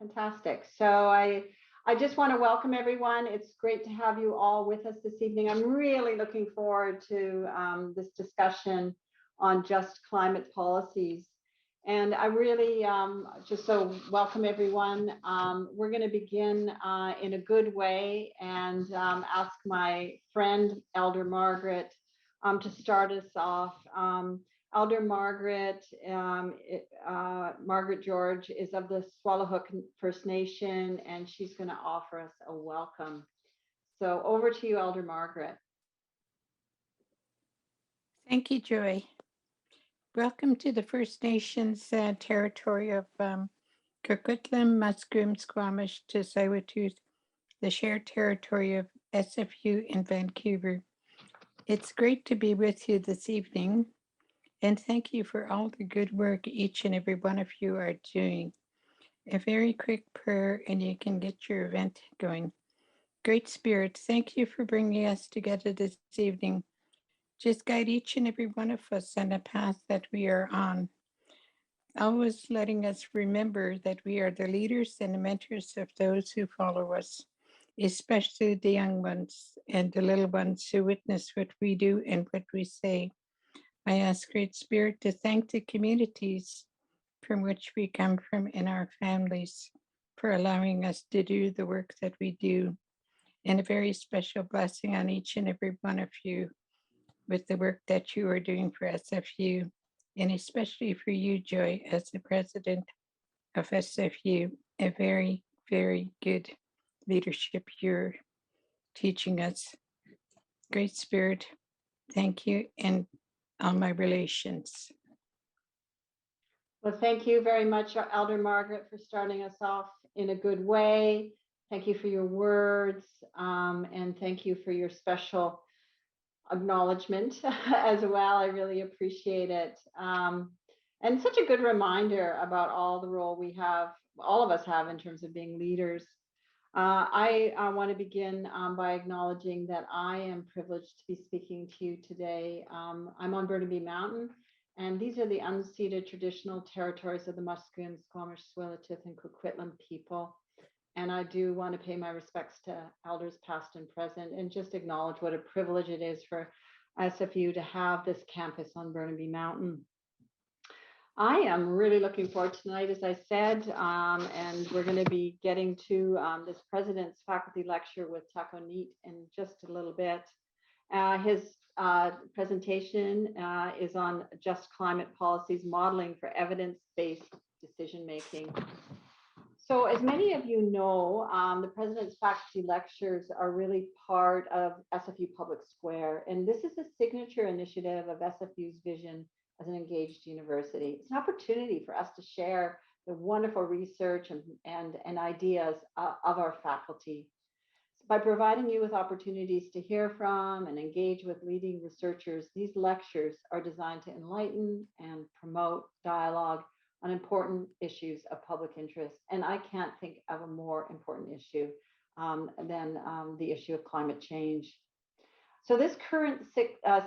Fantastic. So I just want to welcome everyone. It's great to have you all with us this evening. I'm really looking forward to this discussion on just climate policies. And I really just so welcome everyone. We're going to begin in a good way and ask my friend, Elder Margaret, to start us off. Elder Margaret, Margaret George is of the Swallowhook First Nation, and she's going to offer us a welcome. So over to you, Elder Margaret. Thank you, Joy. Welcome to the First Nations territory of Coquitlam, Musqueam, Squamish to Tsleil-Waututh, the shared territory of SFU in Vancouver. It's great to be with you this evening, and thank you for all the good work each and every one of you are doing. A very quick prayer, and you can get your event going. Great Spirit, thank you for bringing us together this evening. Just guide each and every one of us on the path that we are on, always letting us remember that we are the leaders and the mentors of those who follow us, especially the young ones and the little ones who witness what we do and what we say. I ask Great Spirit to thank the communities from which we come from and our families for allowing us to do the work that we do, and a very special blessing on each and every one of you with the work that you are doing for SFU, and especially for you, Joy, as the president of SFU. A very, very good leadership you're teaching us. Great Spirit, thank you, and all my relations. Well, thank you very much, Elder Margaret, for starting us off in a good way. Thank you for your words, and thank you for your special acknowledgement as well. I really appreciate it. And such a good reminder about all the role we have, all of us have in terms of being leaders. I want to begin by acknowledging that I am privileged to be speaking to you today. I'm on Burnaby Mountain, and these are the unceded traditional territories of the Musqueam, Squamish, Tsleil-Waututh, and Coquitlam people. And I do want to pay my respects to elders past and present, and just acknowledge what a privilege it is for SFU to have this campus on Burnaby Mountain. I am really looking forward to tonight, as I said, and we're going to be getting to this President's Faculty Lecture with Taco Niet in just a little bit. His presentation is on just climate policies, modeling for evidence-based decision-making. So as many of you know, the President's Faculty Lectures are really part of SFU Public Square, and this is a signature initiative of SFU's vision as an engaged university. It's an opportunity for us to share the wonderful research and ideas of our faculty. By providing you with opportunities to hear from and engage with leading researchers, these lectures are designed to enlighten and promote dialogue on important issues of public interest. And I can't think of a more important issue than the issue of climate change. So this current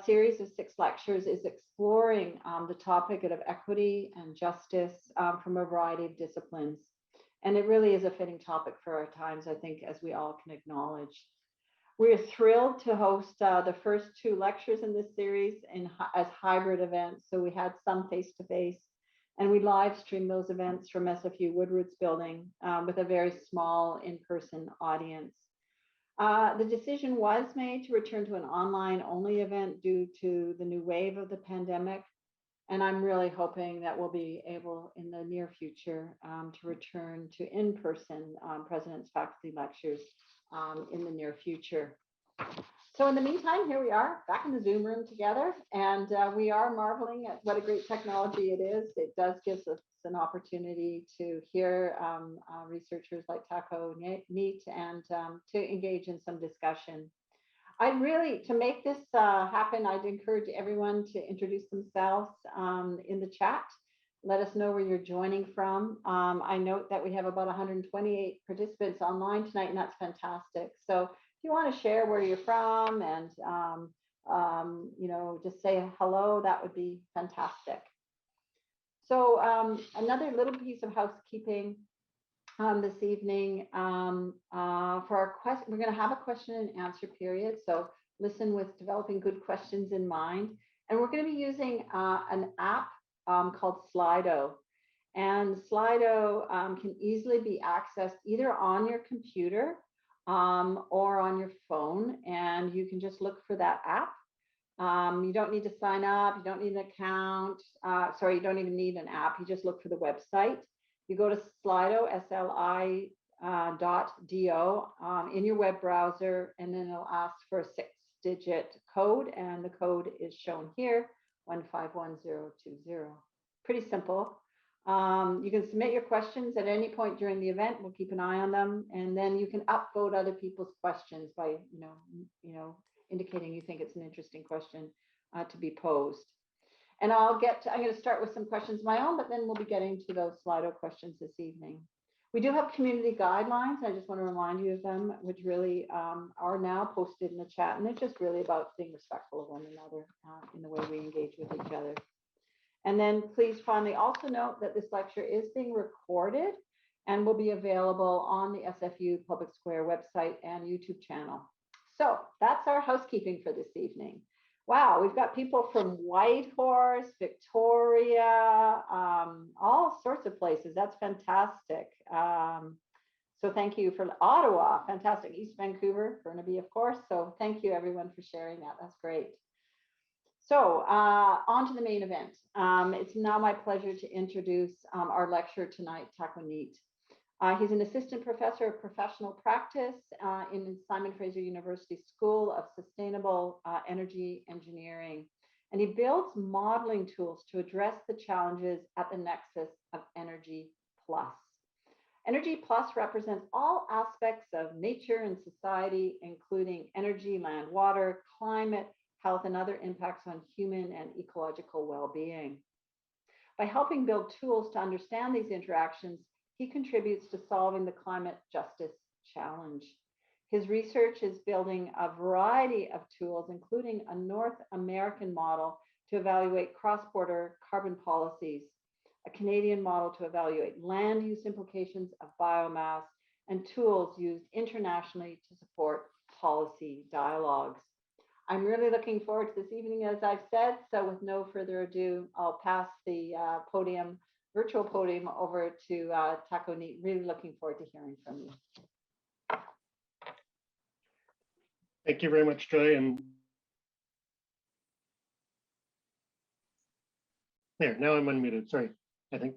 series of 6 lectures is exploring the topic of equity and justice from a variety of disciplines. And it really is a fitting topic for our times, I think, as we all can acknowledge. We're thrilled to host the first 2 lectures in this series as hybrid events. So we had some face-to-face, and we live stream those events from SFU Woodward's building with a very small in-person audience. The decision was made to return to an online-only event due to the new wave of the pandemic, and I'm really hoping that we'll be able in the near future to return to in-person President's Faculty Lectures in the near future. So in the meantime, here we are back in the Zoom room together, and we are marveling at what a great technology it is. It does give us an opportunity to hear researchers like Taco Niet and to engage in some discussion. To make this happen, I'd encourage everyone to introduce themselves in the chat. Let us know where you're joining from. I note that we have about 128 participants online tonight, and that's fantastic. So if you want to share where you're from and just say hello, that would be fantastic. So another little piece of housekeeping. this evening for our question. We're going to have a question and answer period. So listen with developing good questions in mind. And we're going to be using an app called Slido. And Slido can easily be accessed either on your computer or on your phone. And you can just look for that app. You don't need to sign up. You don't need an account. Sorry, you don't even need an app. You just look for the website. You go to Slido, SLI.do in your web browser, and then it'll ask for a 6-digit code, and the code is shown here, 151020. Pretty simple. You can submit your questions at any point during the event. We'll keep an eye on them, and then you can upvote other people's questions by, indicating you think it's an interesting question to be posed. And I'm going to start with some questions of my own, but then we'll be getting to those Slido questions this evening. We do have community guidelines. I just want to remind you of them, which really are now posted in the chat. And it's just really about being respectful of one another in the way we engage with each other. And then please finally also note that this lecture is being recorded and will be available on the SFU Public Square website and YouTube channel. So that's our housekeeping for this evening. Wow, we've got people from Whitehorse, Victoria, all sorts of places. That's fantastic. So thank you for Ottawa, fantastic. East Vancouver, Burnaby, of course. So thank you everyone for sharing that. That's great. So on to the main event. It's now my pleasure to introduce our lecturer tonight, Taco Niet. He's an assistant professor of professional practice in Simon Fraser University School of Sustainable Energy Engineering. And he builds modeling tools to address the challenges at the nexus of Energy Plus. Energy Plus represents all aspects of nature and society, including energy, land, water, climate, health, and other impacts on human and ecological well-being. By helping build tools to understand these interactions, he contributes to solving the climate justice challenge. His research is building a variety of tools, including a North American model to evaluate cross-border carbon policies, a Canadian model to evaluate land use implications of biomass, and tools used internationally to support policy dialogues. I'm really looking forward to this evening, as I've said. So with no further ado, I'll pass the virtual podium over to Taco Niet. Really looking forward to hearing from you. Thank you very much, Joy. And there, now I'm unmuted. Sorry, I think.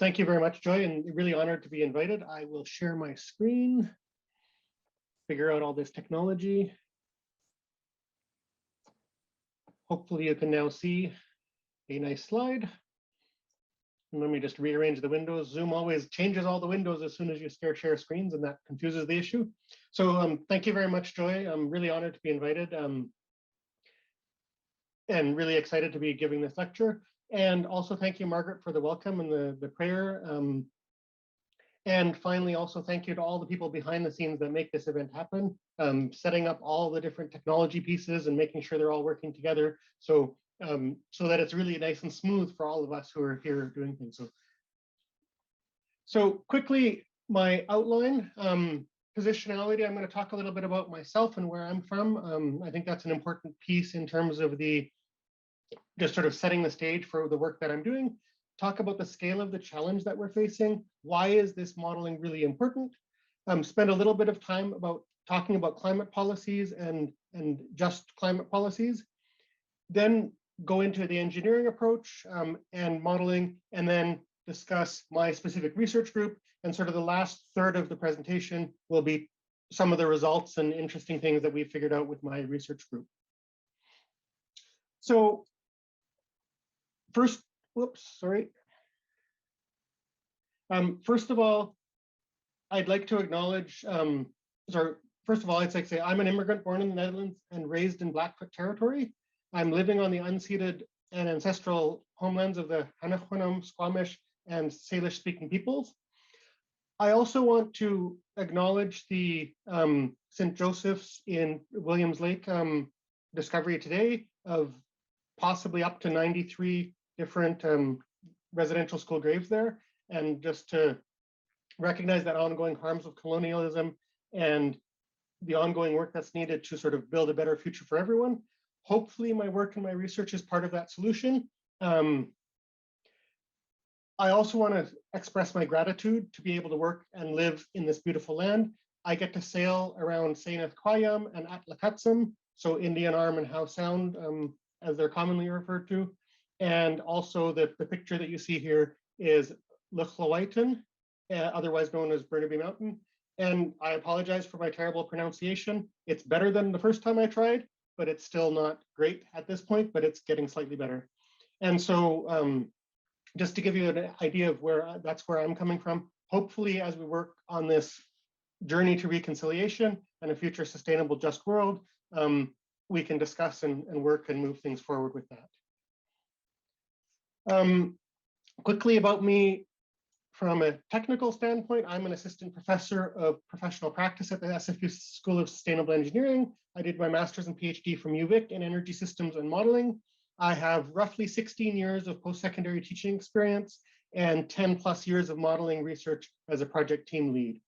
Thank you very much, Joy, and really honored to be invited. I will share my screen, figure out all this technology. Hopefully you can now see a nice slide. And let me just rearrange the windows. Zoom always changes all the windows as soon as you start share screens, and that confuses the issue. So thank you very much, Joy. I'm really honored to be invited and really excited to be giving this lecture. And also thank you, Margaret, for the welcome and the prayer. And finally, also thank you to all the people behind the scenes that make this event happen, setting up all the different technology pieces and making sure they're all working together. So that it's really nice and smooth for all of us who are here doing things. So quickly, my outline, positionality, I'm going to talk a little bit about myself and where I'm from. I think that's an important piece in terms of just sort of setting the stage for the work that I'm doing. Talk about the scale of the challenge that we're facing. Why is this modeling really important? Spend a little bit of time talking about climate policies and just climate policies. Then go into the engineering approach and modeling, and then discuss my specific research group. And sort of the last third of the presentation will be some of the results and interesting things that we figured out with my research group. So first, whoops, sorry. First of all, I'd like to acknowledge, first of all, I'd like to say I'm an immigrant born in the Netherlands and raised in Blackfoot territory. I'm living on the unceded and ancestral homelands of the Haudenosaunee, Squamish, and Salish-speaking peoples. I also want to acknowledge the St. Joseph's in Williams Lake discovery today of possibly up to 93 different residential school graves there. And just to recognize that ongoing harms of colonialism and the ongoing work that's needed to sort of build a better future for everyone. Hopefully my work and my research is part of that solution. I also want to express my gratitude to be able to work and live in this beautiful land. I get to sail around Sainath Kwayam and Atlakatsum, so Indian Arm and Howe Sound, as they're commonly referred to. And also the picture that you see here is Lukhlawaitan, otherwise known as Burnaby Mountain. And I apologize for my terrible pronunciation. It's better than the first time I tried, but it's still not great at this point, but it's getting slightly better. And so just to give you an idea of that's where I'm coming from, hopefully as we work on this journey to reconciliation and a future sustainable, just world, we can discuss and work and move things forward with that. Quickly about me, from a technical standpoint, I'm an assistant professor of professional practice at the SFU School of Sustainable Engineering. I did my master's and PhD from UVic in energy systems and modeling. I have roughly 16 years of post-secondary teaching experience and 10 plus years of modeling research as a project team lead.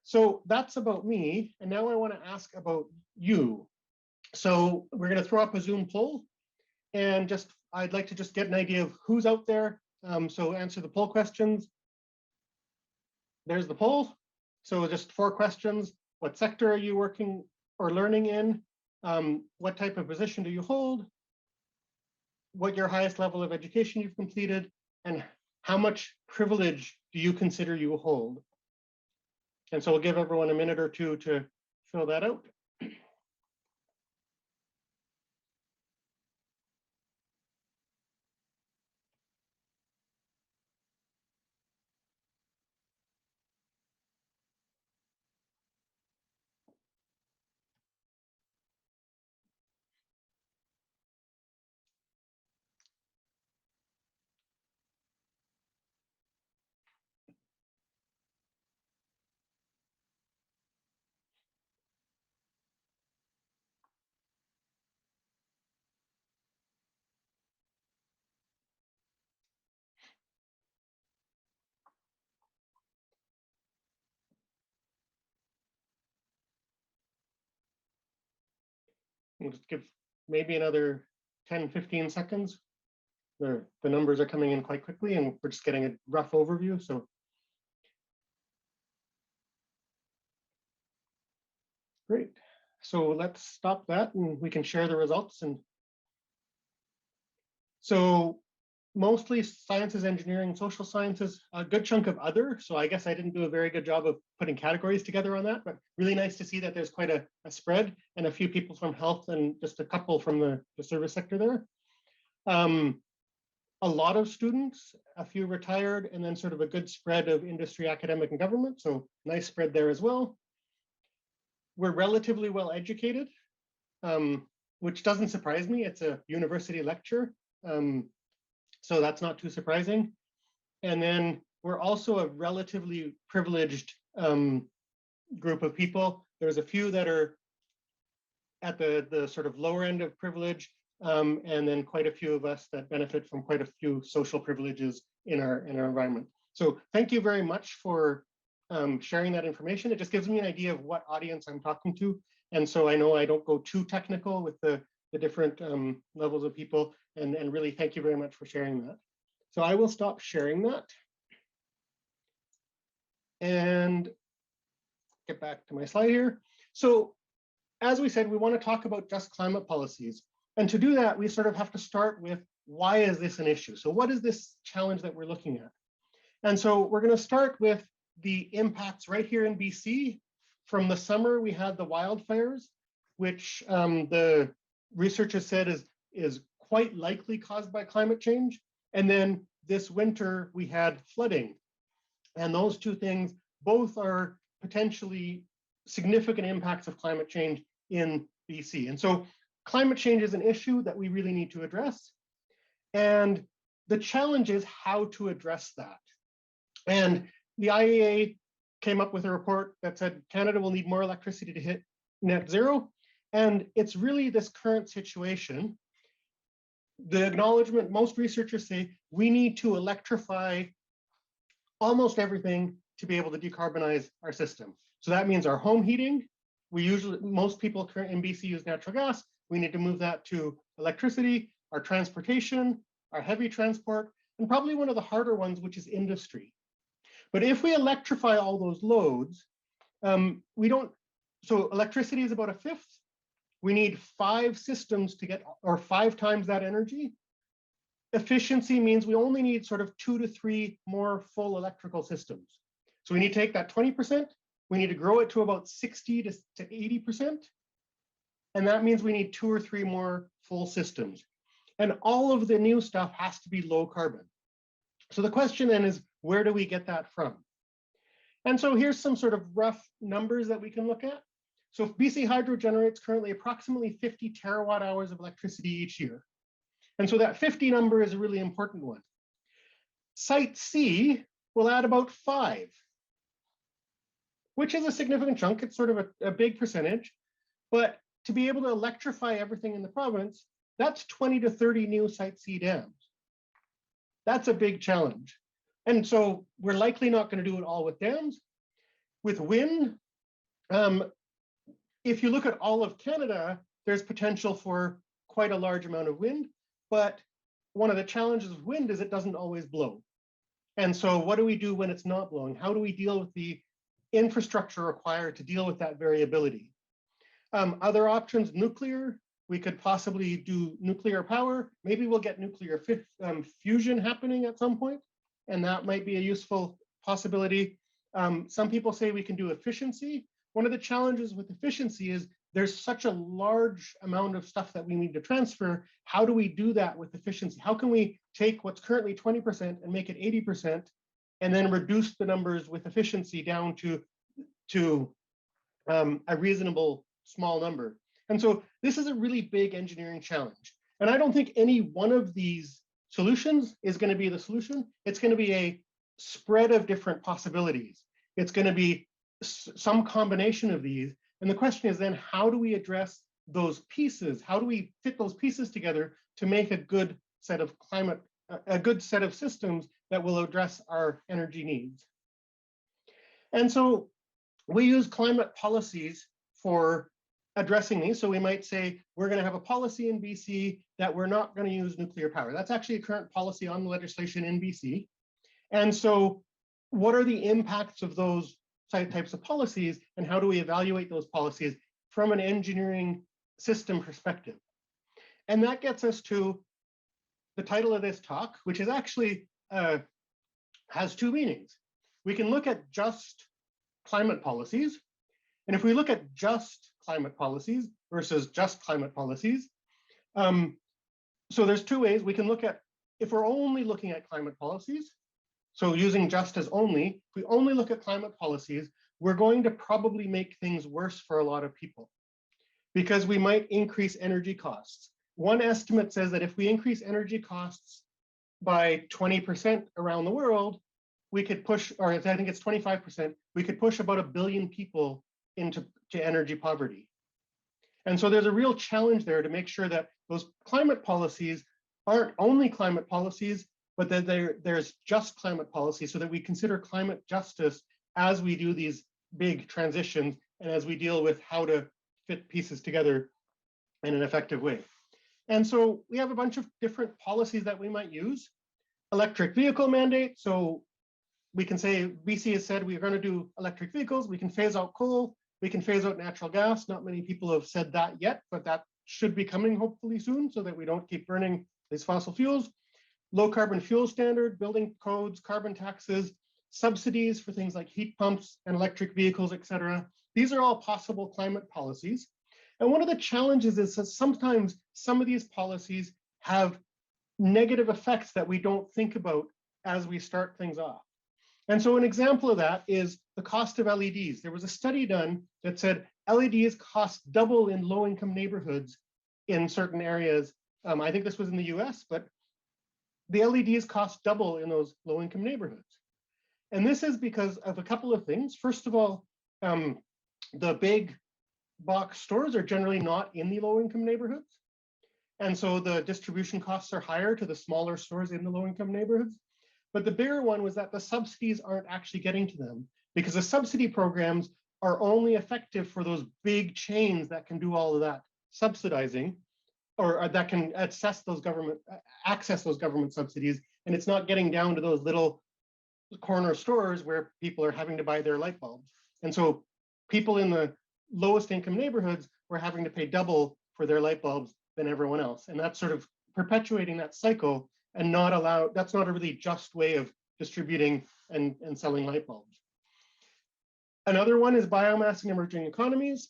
So that's about me. And now I want to ask about you. So we're going to throw up a Zoom poll, and I'd like to just get an idea of who's out there. So answer the poll questions. There's the poll. So just 4 questions. What sector are you working or learning in? What type of position do you hold? What your highest level of education you've completed? And how much privilege do you consider you hold? And so we'll give everyone a minute or two to fill that out. We'll just give maybe another 10, 15 seconds. The numbers are coming in quite quickly, and we're just getting a rough overview. So great. So let's stop that and we can share the results. And so mostly sciences, engineering, social sciences, a good chunk of other. So I guess I didn't do a very good job of putting categories together on that, but really nice to see that there's quite a spread, and a few people from health and just a couple from the service sector there. A lot of students, a few retired, and then sort of a good spread of industry, academic, and government. So nice spread there as well. We're relatively well educated, which doesn't surprise me. It's a university lecture. So that's not too surprising. And then we're also a relatively privileged group of people. There's a few that are at the sort of lower end of privilege, and then quite a few of us that benefit from quite a few social privileges in our environment. So thank you very much for sharing that information. It just gives me an idea of what audience I'm talking to. And so I know I don't go too technical with the different levels of people, and really thank you very much for sharing that. So I will stop sharing that and get back to my slide here. So as we said, we want to talk about just climate policies. And to do that, we sort of have to start with, why is this an issue? So what is this challenge that we're looking at? And so we're going to start with the impacts right here in BC. From the summer, we had the wildfires, which the researchers said is quite likely caused by climate change. And then this winter, we had flooding. And those two things both are potentially significant impacts of climate change in BC. And so climate change is an issue that we really need to address. And the challenge is how to address that. And the IEA came up with a report that said Canada will need more electricity to hit net zero. And it's really this current situation. The acknowledgement, most researchers say we need to electrify almost everything to be able to decarbonize our system. So that means our home heating. Most people in BC use natural gas. We need to move that to electricity, our transportation, our heavy transport, and probably one of the harder ones, which is industry. But if we electrify all those loads, so electricity is about a fifth. We need 5 systems to get, or 5 times that energy. Efficiency means we only need sort of 2 to 3 more full electrical systems. So we need to take that 20%, we need to grow it to about 60 to 80%. And that means we need 2 or 3 more full systems. And all of the new stuff has to be low carbon. So the question then is, where do we get that from? And so here's some sort of rough numbers that we can look at. So if BC Hydro generates currently approximately 50 terawatt hours of electricity each year. And so that 50 number is a really important one. Site C will add about 5, which is a significant chunk. It's sort of a big percentage. But to be able to electrify everything in the province, that's 20 to 30 new Site C dams. That's a big challenge. And so we're likely not going to do it all with dams. With wind, if you look at all of Canada, there's potential for quite a large amount of wind. But one of the challenges with wind is it doesn't always blow. And so what do we do when it's not blowing? How do we deal with the infrastructure required to deal with that variability? Other options, nuclear. We could possibly do nuclear power. Maybe we'll get nuclear fusion happening at some point, and that might be a useful possibility. Some people say we can do efficiency. One of the challenges with efficiency is there's such a large amount of stuff that we need to transfer. How do we do that with efficiency? How can we take what's currently 20% and make it 80%, and then reduce the numbers with efficiency down to a reasonable small number? And so this is a really big engineering challenge. And I don't think any one of these solutions is going to be the solution. It's going to be a spread of different possibilities. It's going to be some combination of these. And the question is then, how do we address those pieces? How do we fit those pieces together to make a good set of systems that will address our energy needs? And so we use climate policies for addressing these. So we might say, we're going to have a policy in BC that we're not going to use nuclear power. That's actually a current policy on the legislation in BC. And so what are the impacts of those types of policies, and how do we evaluate those policies from an engineering system perspective? And that gets us to the title of this talk, which is actually has 2 meanings. We can look at just climate policies. And if we look at just climate policies versus just climate policies, so there's 2 ways we can look at, if we're only looking at climate policies, so using just as only, if we only look at climate policies, we're going to probably make things worse for a lot of people because we might increase energy costs. One estimate says that if we increase energy costs by 20% around the world, we could push, or I think it's 25%, we could push about 1 billion people into energy poverty. And so there's a real challenge there to make sure that those climate policies aren't only climate policies, but that there's just climate policy, so that we consider climate justice as we do these big transitions and as we deal with how to fit pieces together in an effective way. And so we have a bunch of different policies that we might use. Electric vehicle mandate. So we can say BC has said we're going to do electric vehicles. We can phase out coal. We can phase out natural gas. Not many people have said that yet, but that should be coming hopefully soon so that we don't keep burning these fossil fuels. Low carbon fuel standard, building codes, carbon taxes, subsidies for things like heat pumps and electric vehicles, et cetera. These are all possible climate policies. And one of the challenges is that sometimes some of these policies have negative effects that we don't think about as we start things off. And so an example of that is the cost of LEDs. There was a study done that said LEDs cost double in low-income neighborhoods in certain areas. I think this was in the US, but the LEDs cost double in those low-income neighborhoods. And this is because of a couple of things. First of all, the big box stores are generally not in the low-income neighborhoods. And so the distribution costs are higher to the smaller stores in the low-income neighborhoods. But the bigger one was that the subsidies aren't actually getting to them, because the subsidy programs are only effective for those big chains that can do all of that subsidizing, or that can access those government subsidies, and it's not getting down to those little corner stores where people are having to buy their light bulbs. And so people in the lowest income neighborhoods were having to pay double for their light bulbs than everyone else. And that's sort of perpetuating that cycle, and that's not a really just way of distributing and selling light bulbs. Another one is biomass in emerging economies.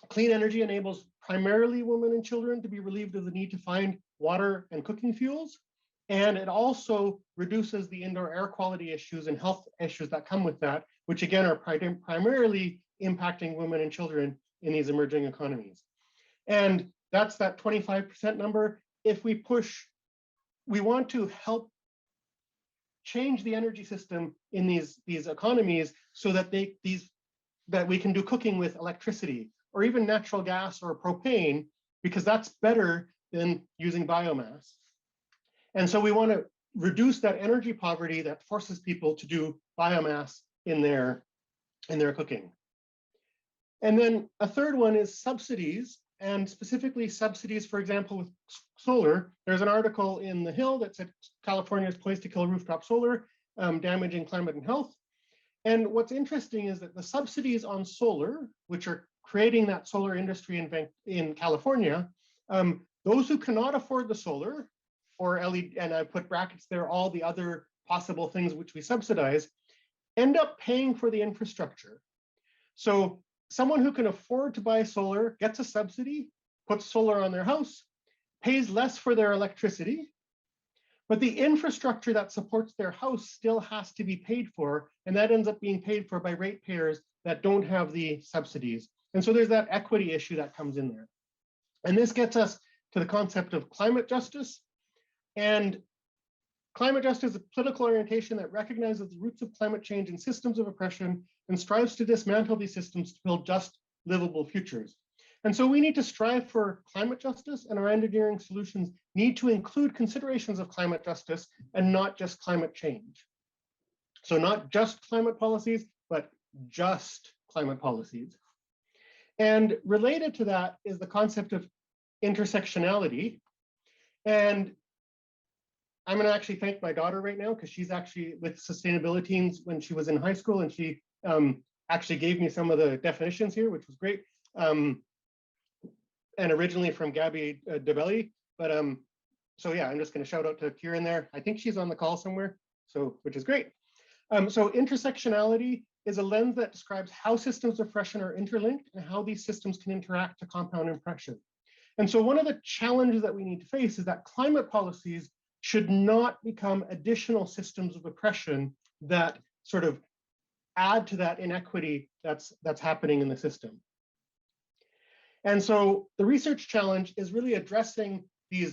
Clean energy enables primarily women and children to be relieved of the need to find water and cooking fuels. And it also reduces the indoor air quality issues and health issues that come with that, which again are primarily impacting women and children in these emerging economies. And that's that 25% number. If we want to help change the energy system in these economies so that that we can do cooking with electricity or even natural gas or propane, because that's better than using biomass. And so we want to reduce that energy poverty that forces people to do biomass in their cooking. And then a third one is subsidies, and specifically subsidies, for example, with solar. There's an article in The Hill that said California is poised to kill rooftop solar, damaging climate and health. And what's interesting is that the subsidies on solar, which are creating that solar industry in California, those who cannot afford the solar, or LED, and I put brackets there, all the other possible things which we subsidize, end up paying for the infrastructure. So someone who can afford to buy solar gets a subsidy, puts solar on their house, pays less for their electricity, but the infrastructure that supports their house still has to be paid for, and that ends up being paid for by ratepayers that don't have the subsidies. And so there's that equity issue that comes in there. And this gets us to the concept of climate justice. And climate justice is a political orientation that recognizes the roots of climate change and systems of oppression and strives to dismantle these systems to build just, livable futures. And so we need to strive for climate justice, and our engineering solutions need to include considerations of climate justice and not just climate change. So not just climate policies, but just climate policies. And related to that is the concept of intersectionality. And I'm going to actually thank my daughter right now, because she's actually with sustainability teams when she was in high school, and she actually gave me some of the definitions here, which was great. And originally from Gabby DeBelli, but so yeah, I'm just going to shout out to Kieran there. I think she's on the call somewhere, so which is great. So intersectionality is a lens that describes how systems of oppression are interlinked and how these systems can interact to compound oppression. And so one of the challenges that we need to face is that climate policies should not become additional systems of oppression that sort of add to that inequity that's happening in the system. And so the research challenge is really addressing the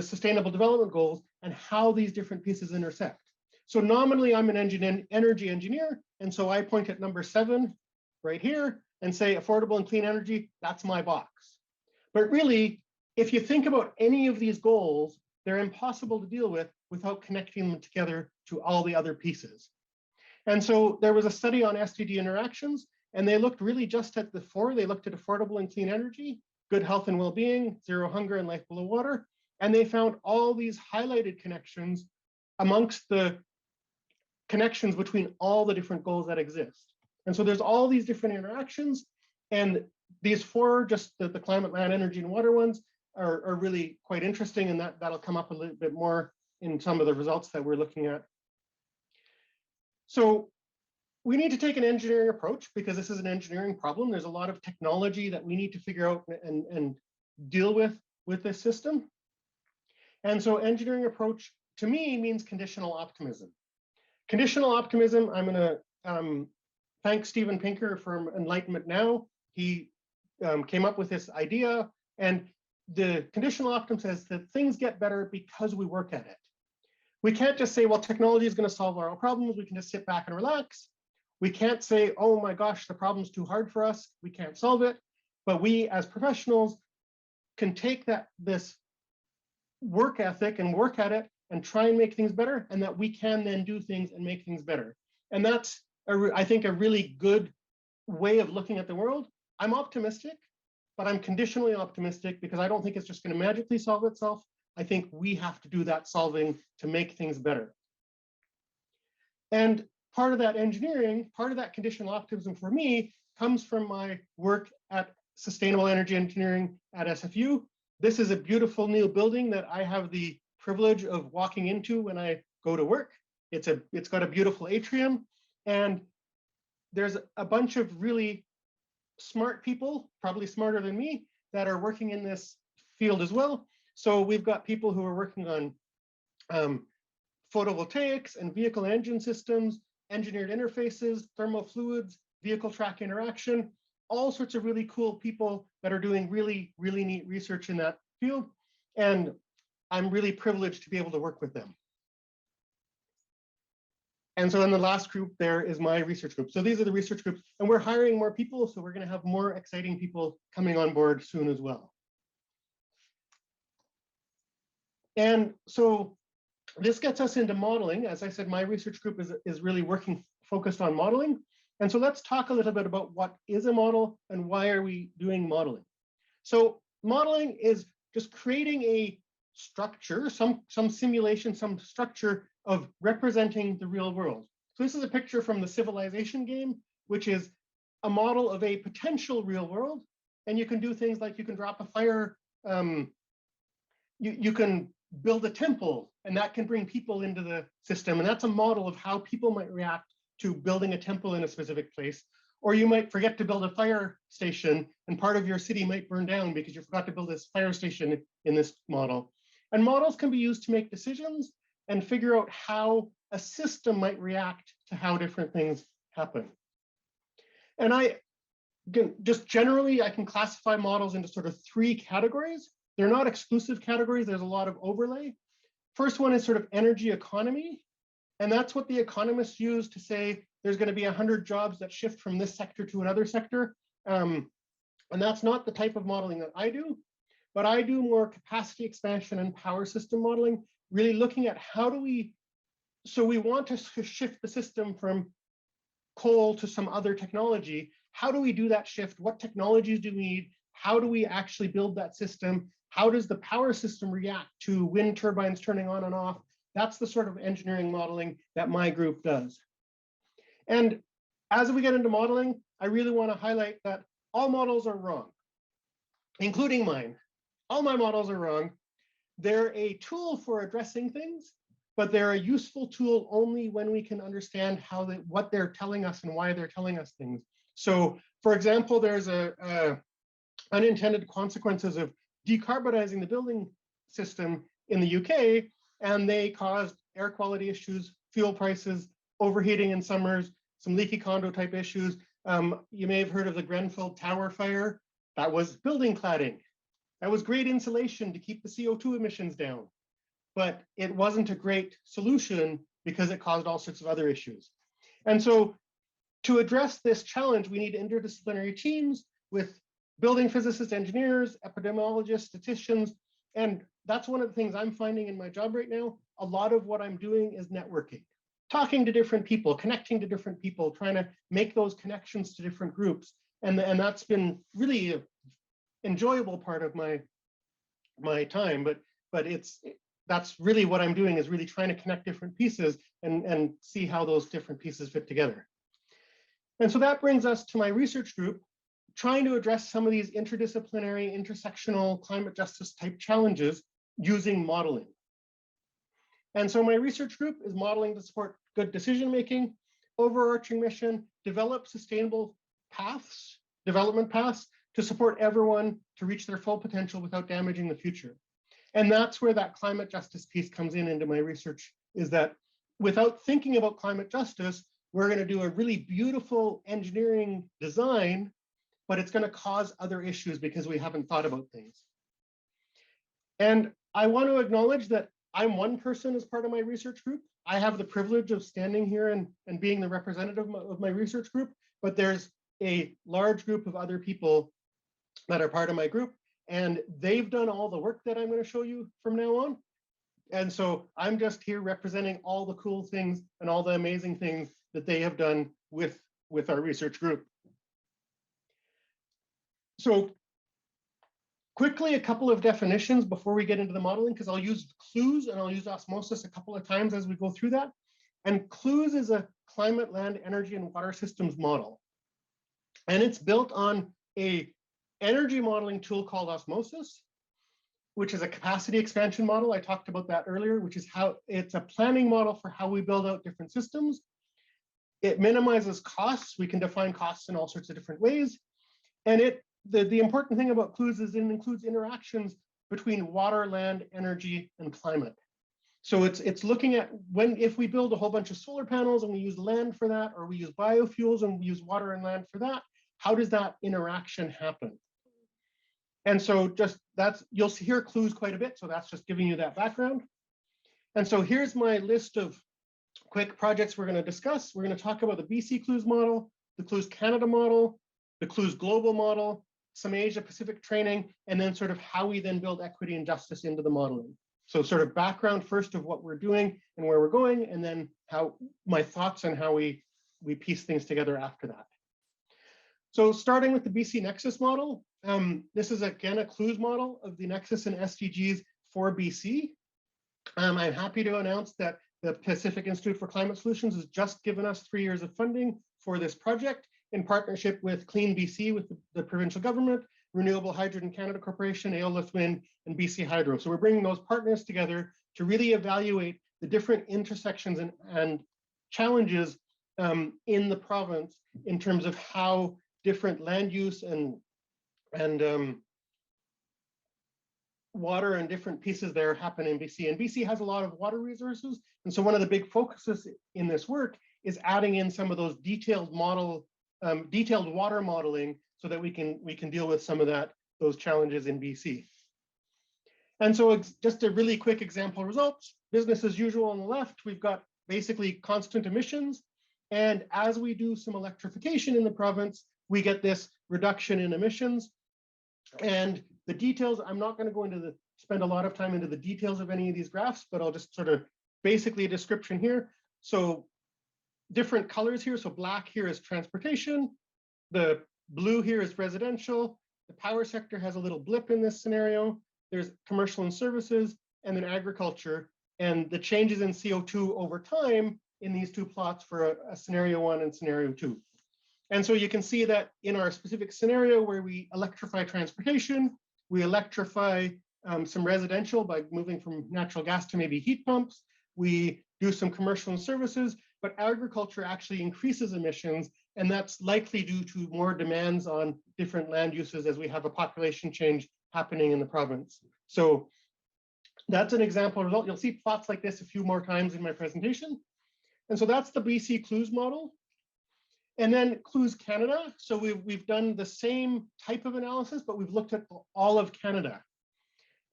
sustainable development goals and how these different pieces intersect. So nominally, I'm an energy engineer, and so I point at number 7 right here and say affordable and clean energy, that's my box. But really, if you think about any of these goals, they're impossible to deal with without connecting them together to all the other pieces. And so there was a study on SDG interactions, and they looked really just at the 4. They looked at affordable and clean energy, good health and well-being, zero hunger, and life below water. And they found all these highlighted connections amongst the connections between all the different goals that exist. And so there's all these different interactions, and these 4, just the climate, land, energy, and water ones, are really quite interesting, and that'll come up a little bit more in some of the results that we're looking at. So we need to take an engineering approach, because this is an engineering problem. There's a lot of technology that we need to figure out and deal with this system. And so engineering approach to me means conditional optimism. Conditional optimism, I'm going to thank Steven Pinker from Enlightenment Now. He came up with this idea, and the conditional optimism says that things get better because we work at it. We can't just say, well, technology is going to solve our problems. We can just sit back and relax. We can't say, oh my gosh, the problem's too hard for us. We can't solve it. But we as professionals can take this work ethic and work at it and try and make things better, and that we can then do things and make things better. And that's, I think, a really good way of looking at the world. I'm optimistic, but I'm conditionally optimistic because I don't think it's just going to magically solve itself. I think we have to do that solving to make things better. And part of that engineering, part of that conditional optimism for me comes from my work at Sustainable Energy Engineering at SFU. This is a beautiful new building that I have the privilege of walking into when I go to work. It's got a beautiful atrium, and there's a bunch of really smart people, probably smarter than me, that are working in this field as well. So we've got people who are working on photovoltaics and vehicle engine systems, engineered interfaces, thermal fluids, vehicle track interaction, all sorts of really cool people that are doing really, really neat research in that field. And I'm really privileged to be able to work with them. And so in the last group there is my research group. So these are the research groups, and we're hiring more people. So we're going to have more exciting people coming on board soon as well. And so this gets us into modeling. As I said, my research group is really focused on modeling. And so let's talk a little bit about what is a model and why are we doing modeling. So modeling is just creating a structure, some simulation, some structure of representing the real world. So this is a picture from the Civilization game, which is a model of a potential real world. And you can do things like you can drop a fire, you can build a temple, and that can bring people into the system. And that's a model of how people might react to building a temple in a specific place. Or you might forget to build a fire station, and part of your city might burn down because you forgot to build this fire station in this model. And models can be used to make decisions and figure out how a system might react to how different things happen. And just generally, I can classify models into sort of 3 categories. They're not exclusive categories. There's a lot of overlay. First one is sort of energy economy. And that's what the economists use to say there's going to be 100 jobs that shift from this sector to another sector. And that's not the type of modeling that I do, but I do more capacity expansion and power system modeling, really looking at how do we, so we want to shift the system from coal to some other technology. How do we do that shift? What technologies do we need? How do we actually build that system? How does the power system react to wind turbines turning on and off? That's the sort of engineering modeling that my group does. And as we get into modeling, I really want to highlight that all models are wrong, including mine. All my models are wrong. They're a tool for addressing things, but they're a useful tool only when we can understand what they're telling us and why they're telling us things. So, for example, there's unintended consequences of decarbonizing the building system in the UK, and they caused air quality issues, fuel prices, overheating in summers, some leaky condo type issues. You may have heard of the Grenfell Tower fire. That was building cladding. That was great insulation to keep the CO2 emissions down, but it wasn't a great solution because it caused all sorts of other issues. And so to address this challenge, we need interdisciplinary teams with building physicists, engineers, epidemiologists, statisticians. And that's one of the things I'm finding in my job right now. A lot of what I'm doing is networking, talking to different people, connecting to different people, trying to make those connections to different groups. And that's been really an enjoyable part of my time, but that's really what I'm doing, is really trying to connect different pieces and see how those different pieces fit together. And so that brings us to my research group, trying to address some of these interdisciplinary, intersectional climate justice type challenges using modeling. And so my research group is modeling to support good decision-making, overarching mission, develop sustainable paths, development paths to support everyone to reach their full potential without damaging the future. And that's where that climate justice piece comes into my research, is that without thinking about climate justice, we're going to do a really beautiful engineering design, but it's going to cause other issues because we haven't thought about things. And I want to acknowledge that I'm one person as part of my research group. I have the privilege of standing here and being the representative of my research group, but there's a large group of other people that are part of my group, and they've done all the work that I'm going to show you from now on. And so I'm just here representing all the cool things and all the amazing things that they have done with our research group. So quickly, a couple of definitions before we get into the modeling, because I'll use clues and I'll use osmosis a couple of times as we go through that. And clues is a climate, land, energy, and water systems model. And it's built on a energy modeling tool called Osmosis, which is a capacity expansion model. I talked about that earlier, which is how it's a planning model for how we build out different systems. It minimizes costs. We can define costs in all sorts of different ways. And the important thing about clues is it includes interactions between water, land, energy, and climate. So it's looking at if we build a whole bunch of solar panels and we use land for that, or we use biofuels and we use water and land for that, how does that interaction happen? And so you'll hear clues quite a bit. So that's just giving you that background. And so here's my list of quick projects we're going to discuss. We're going to talk about the BC Clues model, the Clues Canada model, the Clues Global model, some Asia Pacific training, and then sort of how we then build equity and justice into the modeling. So sort of background first of what we're doing and where we're going, and then how my thoughts on how we piece things together after that. So starting with the BC Nexus model, this is again a clues model of the Nexus and SDGs for BC. I'm happy to announce that the Pacific Institute for Climate Solutions has just given us 3 years of funding for this project in partnership with Clean BC, with the provincial government, Renewable Hydrogen Canada Corporation, Aeolus Wind, and BC Hydro. So we're bringing those partners together to really evaluate the different intersections and challenges in the province in terms of how different land use and water and different pieces there happen in BC. And BC has a lot of water resources. And so one of the big focuses in this work is adding in some of those detailed water modeling so that we can deal with some of those challenges in BC. And so it's just a really quick example results. Business as usual on the left, we've got basically constant emissions. And as we do some electrification in the province, we get this reduction in emissions. And the details, I'm not going to go spend a lot of time into the details of any of these graphs, but I'll just sort of basically a description here. So different colors here. So black here is transportation. The blue here is residential. The power sector has a little blip in this scenario. There's commercial and services, and then agriculture. And the changes in CO2 over time in these two plots for a scenario 1 and scenario 2. And so you can see that in our specific scenario where we electrify transportation, we electrify some residential by moving from natural gas to maybe heat pumps. We do some commercial and services, but agriculture actually increases emissions, and that's likely due to more demands on different land uses as we have a population change happening in the province. So that's an example result. You'll see plots like this a few more times in my presentation. And so that's the BC Clues model. And then Clues Canada. So we've done the same type of analysis, but we've looked at all of Canada.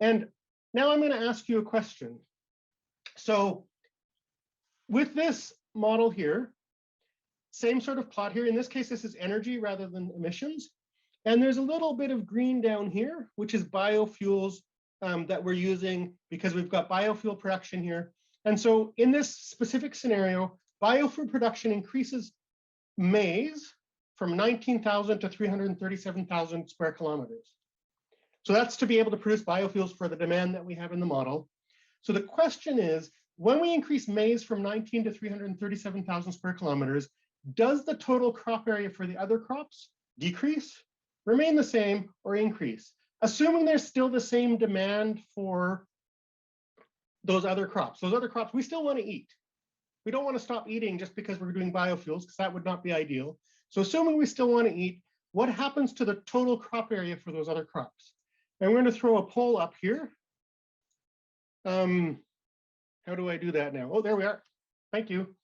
And now I'm going to ask you a question. So with this model here, same sort of plot here. In this case, this is energy rather than emissions. And there's a little bit of green down here, which is biofuels that we're using because we've got biofuel production here. And so in this specific scenario, biofuel production increases maize from 19,000 to 337,000 square kilometers. So that's to be able to produce biofuels for the demand that we have in the model. So the question is, when we increase maize from 19 to 337,000 square kilometers, does the total crop area for the other crops decrease, remain the same, or increase? Assuming there's still the same demand for those other crops. Those other crops we still want to eat. We don't want to stop eating just because we're doing biofuels, because that would not be ideal. So assuming we still want to eat, what happens to the total crop area for those other crops? And we're going to throw a poll up here. How do I do that now? Oh, there we are. Thank you.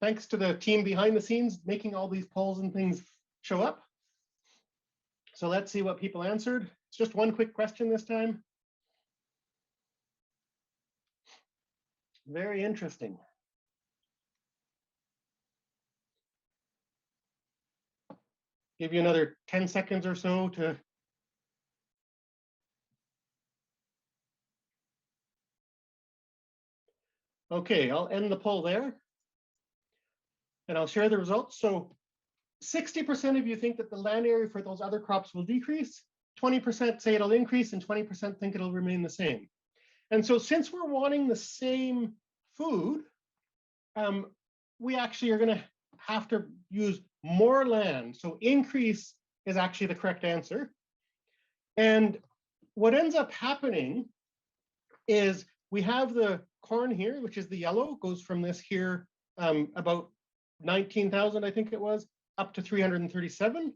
Thanks to the team behind the scenes making all these polls and things show up. So let's see what people answered. It's just one quick question this time. Very interesting. Give you another 10 seconds or so to Okay, I'll end the poll there. And I'll share the results. So 60% of you think that the land area for those other crops will decrease, 20% say it'll increase, and 20% think it'll remain the same. And so since we're wanting the same food, we actually are going to have to use more land. So increase is actually the correct answer. And what ends up happening is we have the corn here, which is the yellow, goes from this here about 19,000, I think it was, up to 337.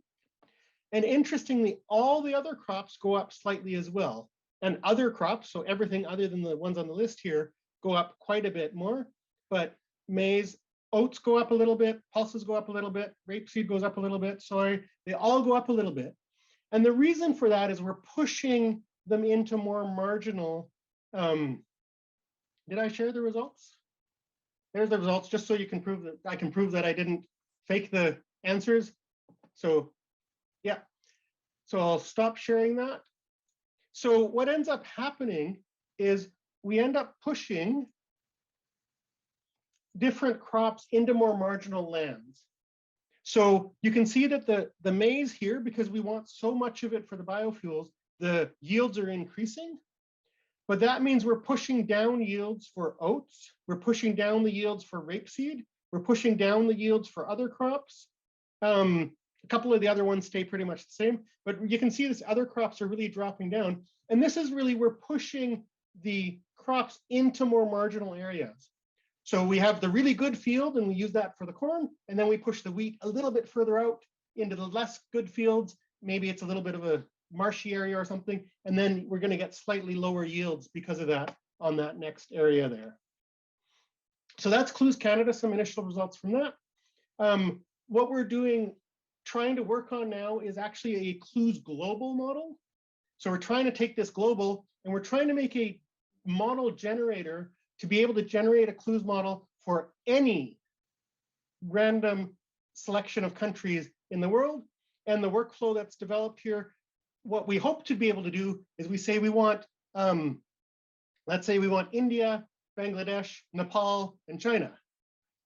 And interestingly, all the other crops go up slightly as well. And other crops, so everything other than the ones on the list here, go up quite a bit more. But maize, oats go up a little bit, pulses go up a little bit, rapeseed goes up a little bit, soy, they all go up a little bit. And the reason for that is we're pushing them into more marginal. Did I share the results? There's the results, just so you can prove that I can prove that I didn't fake the answers. So yeah, so I'll stop sharing that. So what ends up happening is we end up pushing different crops into more marginal lands. So you can see that the maize here, because we want so much of it for the biofuels, the yields are increasing. But that means we're pushing down yields for oats. We're pushing down the yields for rapeseed. We're pushing down the yields for other crops. A couple of the other ones stay pretty much the same, but you can see this other crops are really dropping down. And this is really, we're pushing the crops into more marginal areas. So we have the really good field and we use that for the corn. And then we push the wheat a little bit further out into the less good fields. Maybe it's a little bit of a marshy area or something. And then we're going to get slightly lower yields because of that on that next area there. So that's Clues Canada, some initial results from that. What we're doing, trying to work on now is actually a Clues Global model. So we're trying to take this global and we're trying to make a model generator to be able to generate a Clues model for any random selection of countries in the world. And the workflow that's developed here, what we hope to be able to do is we say we want, let's say we want India, Bangladesh, Nepal, and China.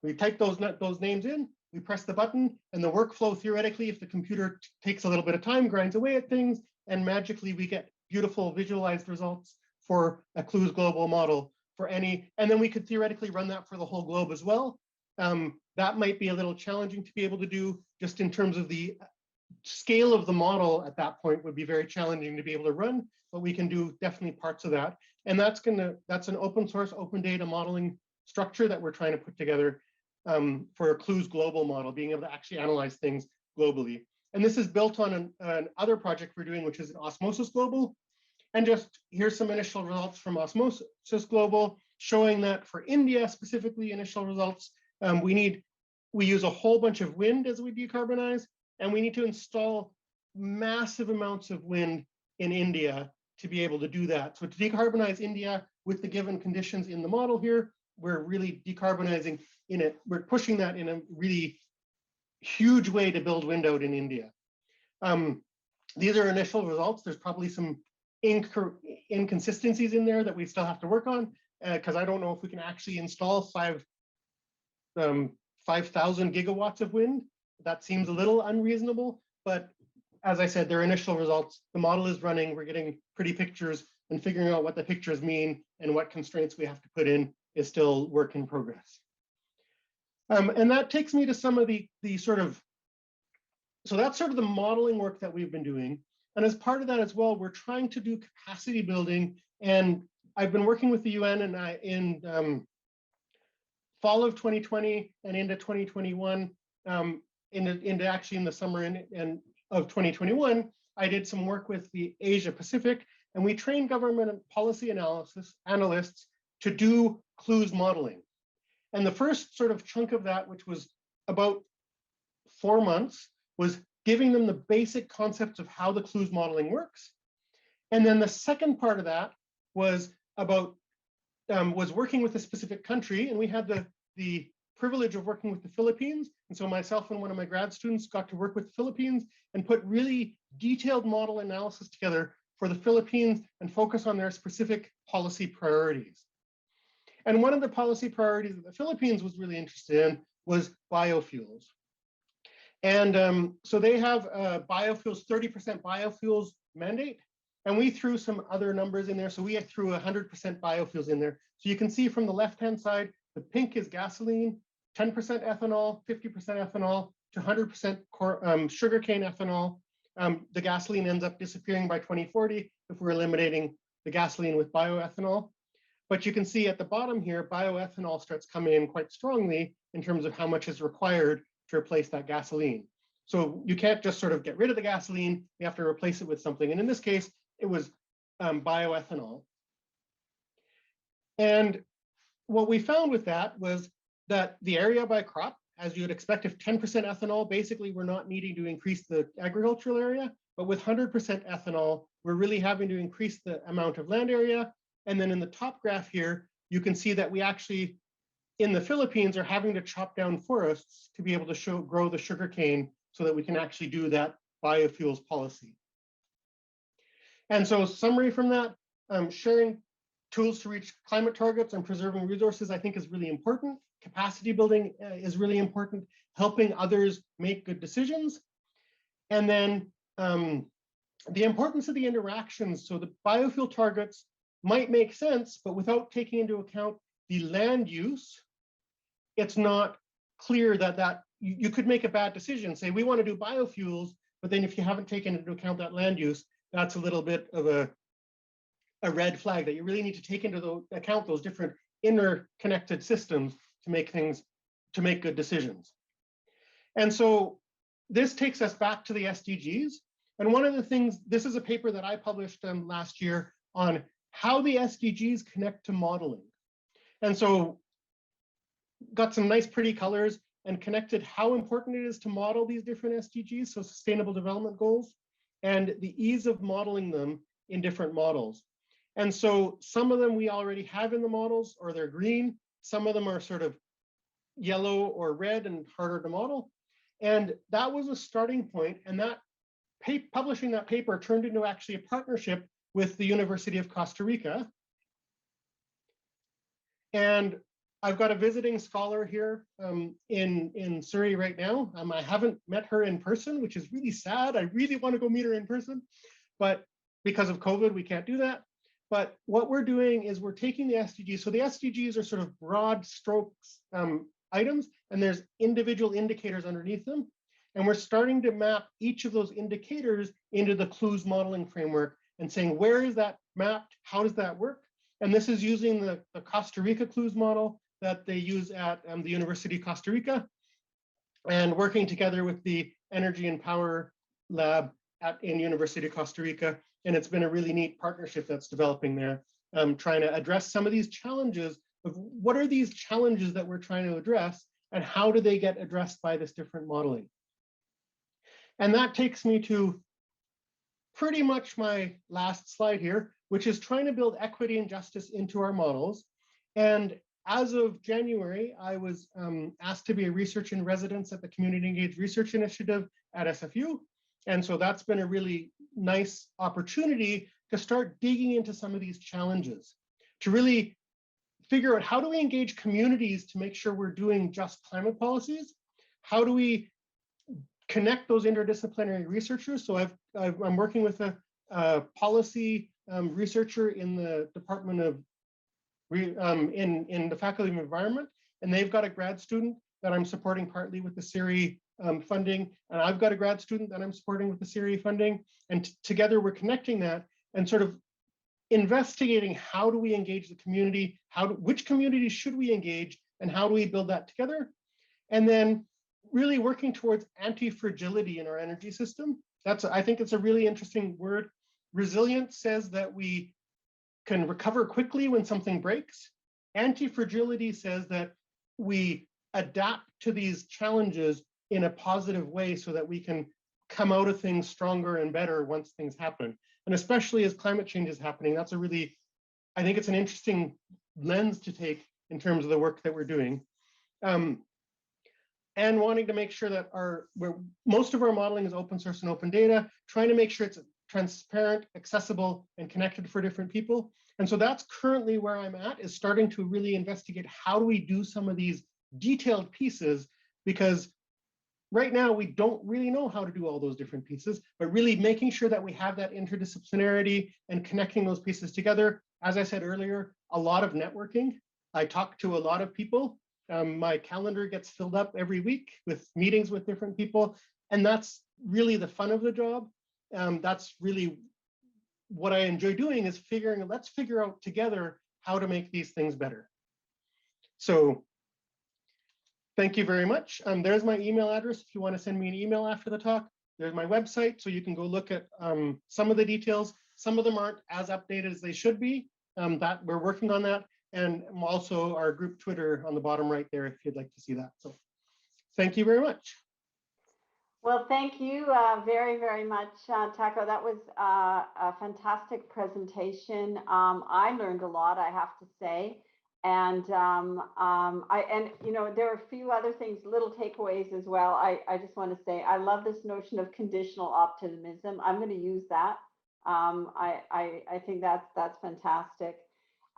We type those names in, we press the button, and the workflow theoretically, if the computer takes a little bit of time, grinds away at things, and magically we get beautiful visualized results for a Clues Global model for any, and then we could theoretically run that for the whole globe as well. That might be a little challenging to be able to do, just in terms of the scale of the model at that point would be very challenging to be able to run, but we can do definitely parts of that. And that's an open source, open data modeling structure that we're trying to put together for a Clues Global model, being able to actually analyze things globally. And this is built on an other project we're doing, which is an Osmosis Global. And just here's some initial results from Osmosis Global, showing that for India specifically, initial results, we use a whole bunch of wind as we decarbonize, and we need to install massive amounts of wind in India to be able to do that. So to decarbonize India with the given conditions in the model here, we're really decarbonizing in it. We're pushing that in a really huge way to build wind out in India. These are initial results. There's probably some inconsistencies in there that we still have to work on, because I don't know if we can actually install 5,000 gigawatts of wind. That seems a little unreasonable, but as I said, they're initial results. The model is running, we're getting pretty pictures, and figuring out what the pictures mean and what constraints we have to put in is still work in progress. And that takes me to some of the sort of, so that's sort of the modeling work that we've been doing. And as part of that as well, we're trying to do capacity building. And I've been working with the UN, and in fall of 2020 and into 2021, into actually in the summer and of 2021, I did some work with the Asia Pacific, and we trained government and policy analysts to do Clues modeling. And the first sort of chunk of that, which was about 4 months, was giving them the basic concepts of how the Clues modeling works. And then the second part of that was about was working with a specific country, and we had the privilege of working with the Philippines. And so myself and one of my grad students got to work with the Philippines and put really detailed model analysis together for the Philippines and focus on their specific policy priorities. And one of the policy priorities that the Philippines was really interested in was biofuels. And so they have biofuels, 30% biofuels mandate. And we threw some other numbers in there. So we threw 100% biofuels in there. So you can see from the left-hand side, the pink is gasoline, 10% ethanol, 50% ethanol, to 100% sugarcane ethanol. The gasoline ends up disappearing by 2040 if we're eliminating the gasoline with bioethanol. But you can see at the bottom here, bioethanol starts coming in quite strongly in terms of how much is required to replace that gasoline. So you can't just sort of get rid of the gasoline, you have to replace it with something. And in this case, it was bioethanol. And what we found with that was that the area by crop, as you would expect, if 10% ethanol, basically we're not needing to increase the agricultural area, but with 100% ethanol, we're really having to increase the amount of land area. And then in the top graph here, you can see that we actually, in the Philippines, are having to chop down forests to be able to grow the sugarcane so that we can actually do that biofuels policy. And so summary from that, sharing tools to reach climate targets and preserving resources, I think is really important. Capacity building is really important, helping others make good decisions. And then the importance of the interactions. So the biofuel targets might make sense, but without taking into account the land use, it's not clear that you could make a bad decision. Say, we want to do biofuels, but then if you haven't taken into account that land use, that's a little bit of a red flag that you really need to take into account those different interconnected systems to make good decisions. And so this takes us back to the SDGs. And one of the things, this is a paper that I published last year on how the SDGs connect to modeling. And so got some nice pretty colors and connected how important it is to model these different SDGs, so Sustainable Development Goals, and the ease of modeling them in different models. And so some of them we already have in the models, or they're green. Some of them are sort of yellow or red and harder to model. And that was a starting point. And that publishing that paper turned into actually a partnership with the University of Costa Rica. And I've got a visiting scholar here in Surrey right now. I haven't met her in person, which is really sad. I really want to go meet her in person, but because of COVID, we can't do that. But what we're doing is we're taking the SDGs. So the SDGs are sort of broad strokes items, and there's individual indicators underneath them. And we're starting to map each of those indicators into the clues modeling framework and saying, where is that mapped? How does that work? And this is using the Costa Rica clues model that they use at the University of Costa Rica, and working together with the Energy and Power Lab in University of Costa Rica. And it's been a really neat partnership that's developing there, trying to address some of these challenges of what are these challenges that we're trying to address and how do they get addressed by this different modeling. And that takes me to pretty much my last slide here, which is trying to build equity and justice into our models. And as of January, I was asked to be a research in residence at the Community Engaged Research Initiative at SFU. And so that's been a really nice opportunity to start digging into some of these challenges, to really figure out how do we engage communities to make sure we're doing just climate policies? How do we connect those interdisciplinary researchers? So I'm working with a policy researcher in the Department of in the Faculty of Environment, and they've got a grad student that I'm supporting partly with the CIRI funding, and I've got a grad student that I'm supporting with the CIRI funding, and together we're connecting that and sort of investigating how do we engage the community, which communities should we engage, and how do we build that together, and then really working towards anti-fragility in our energy system. I think it's a really interesting word. Resilience says that we can recover quickly when something breaks. Anti-fragility says that we adapt to these challenges in a positive way so that we can come out of things stronger and better once things happen. And especially as climate change is happening, that's I think it's an interesting lens to take in terms of the work that we're doing. And wanting to make sure that most of our modeling is open source and open data, trying to make sure it's transparent, accessible, and connected for different people. And so that's currently where I'm at, is starting to really investigate how do we do some of these detailed pieces, because right now we don't really know how to do all those different pieces, but really making sure that we have that interdisciplinarity and connecting those pieces together. As I said earlier, a lot of networking. I talk to a lot of people. My calendar gets filled up every week with meetings with different people, and that's really the fun of the job. That's really what I enjoy doing, is let's figure out together how to make these things better. So thank you very much. There's my email address if you want to send me an email after the talk. There's my website, so you can go look at some of the details. Some of them aren't as updated as they should be. That we're working on that. And also our group Twitter on the bottom right there if you'd like to see that. So thank you very much. Well, thank you very, very much, Taco. That was a fantastic presentation. I learned a lot, I have to say. And there are a few other things, little takeaways as well. I just want to say, I love this notion of conditional optimism. I'm going to use that. I think that's fantastic.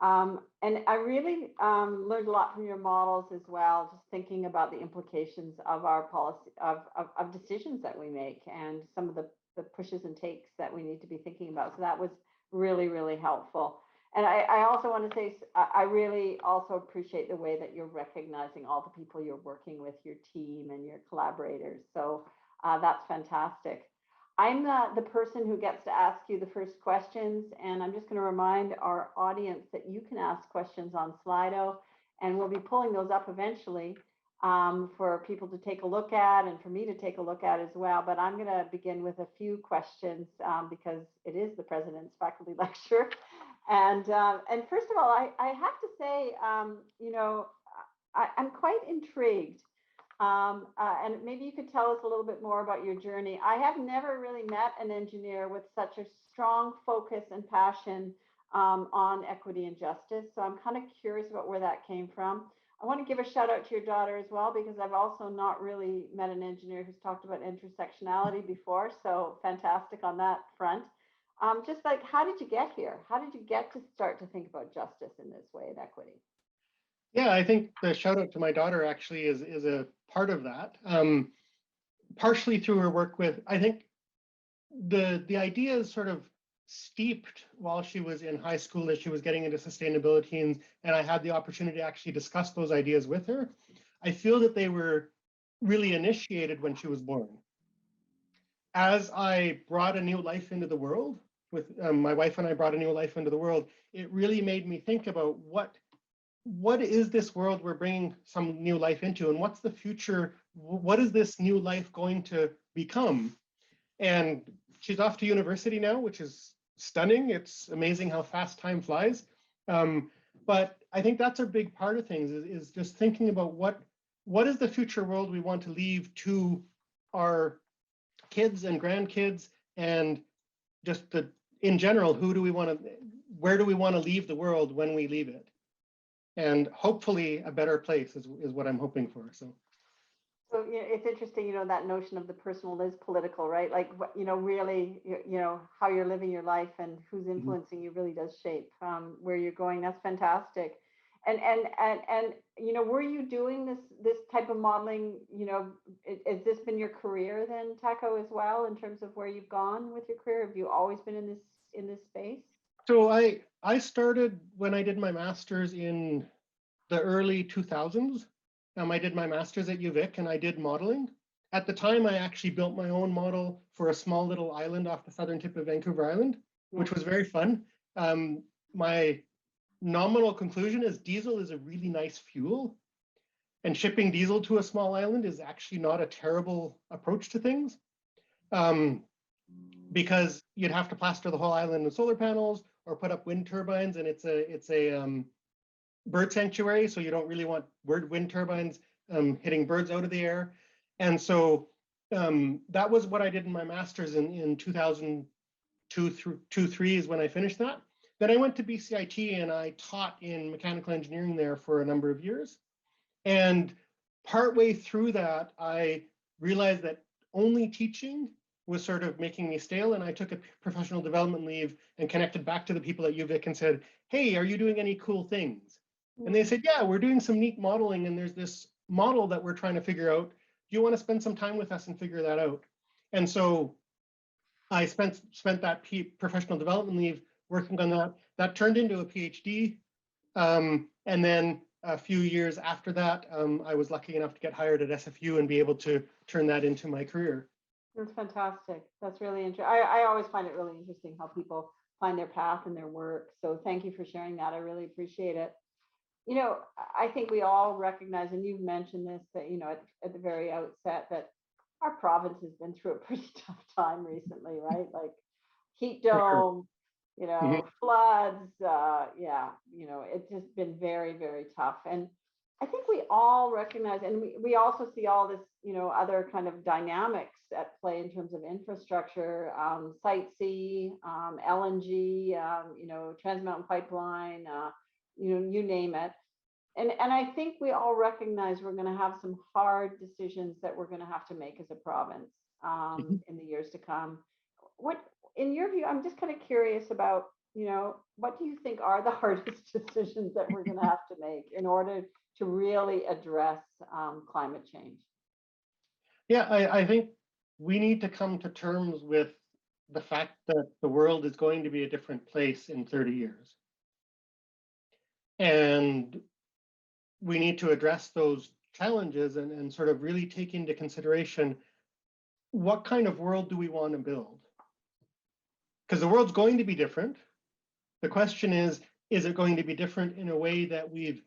And I really learned a lot from your models as well, just thinking about the implications of our policy, of decisions that we make, and some of the pushes and takes that we need to be thinking about. So that was really, really helpful. And I also want to say, I really also appreciate the way that you're recognizing all the people you're working with, your team and your collaborators. So that's fantastic. I'm the person who gets to ask you the first questions, and I'm just going to remind our audience that you can ask questions on Slido, and we'll be pulling those up eventually for people to take a look at and for me to take a look at as well. But I'm going to begin with a few questions because it is the President's faculty lecture. And first of all, I have to say, I'm quite intrigued. And maybe you could tell us a little bit more about your journey. I have never really met an engineer with such a strong focus and passion on equity and justice. So I'm kind of curious about where that came from. I want to give a shout out to your daughter as well, because I've also not really met an engineer who's talked about intersectionality before. So fantastic on that front. Just like, how did you get here? How did you get to start to think about justice in this way and equity? Yeah, I think the shout out to my daughter actually is a part of that. Partially through her work with, I think the idea is sort of steeped while she was in high school as she was getting into sustainability, and I had the opportunity to actually discuss those ideas with her. I feel that they were really initiated when she was born. As I brought a new life into the world, with my wife and I brought a new life into the world, it really made me think about what is this world we're bringing some new life into, and what's the future? What is this new life going to become? And she's off to university now, which is stunning. It's amazing how fast time flies. But I think that's a big part of things, is just thinking about what is the future world we want to leave to our kids and grandkids, and just in general, where do we want to leave the world when we leave it? And hopefully a better place is what I'm hoping for. So it's interesting, that notion of the personal is political, right? Like, really, how you're living your life and who's influencing you really does shape where you're going. That's fantastic. And were you doing this type of modeling? Has this been your career then, Taco, as well, in terms of where you've gone with your career? Have you always been in this space? So I started when I did my master's in the early 2000s. I did my master's at UVic and I did modeling. At the time, I actually built my own model for a small little island off the southern tip of Vancouver Island, which was very fun. My nominal conclusion is diesel is a really nice fuel, and shipping diesel to a small island is actually not a terrible approach to things, because you'd have to plaster the whole island with solar panels or put up wind turbines, and it's a bird sanctuary, so you don't really want wind turbines hitting birds out of the air. And so that was what I did in my master's in 2002-3 is when I finished that. Then I went to BCIT and I taught in mechanical engineering there for a number of years. And partway through that, I realized that only teaching was sort of making me stale, and I took a professional development leave and connected back to the people at UVic and said, hey, are you doing any cool things? And they said, yeah, we're doing some neat modeling, and there's this model that we're trying to figure out. Do you want to spend some time with us and figure that out? And so I spent that professional development leave working on that. That turned into a PhD. And then a few years after that, I was lucky enough to get hired at SFU and be able to turn that into my career. That's fantastic. That's really interesting. I always find it really interesting how people find their path in their work. So thank you for sharing that. I really appreciate it. You know, I think we all recognize, and you've mentioned this, that, you know, at the very outset, that our province has been through a pretty tough time recently, right? Like heat dome, you know, floods, yeah, you know, it's just been very, very tough. And I think we all recognize, and we also see all this, you know, other kind of dynamics at play in terms of infrastructure, Site C, LNG, you know, Trans Mountain Pipeline, you know, you name it. And I think we all recognize we're going to have some hard decisions that we're going to have to make as a province in the years to come. What, in your view, I'm just kind of curious about, you know, what do you think are the hardest decisions that we're going to have to make in order to really address climate change? Yeah, I think we need to come to terms with the fact that the world is going to be a different place in 30 years. And we need to address those challenges and sort of really take into consideration what kind of world do we want to build? Because the world's going to be different. The question is it going to be different in a way that we've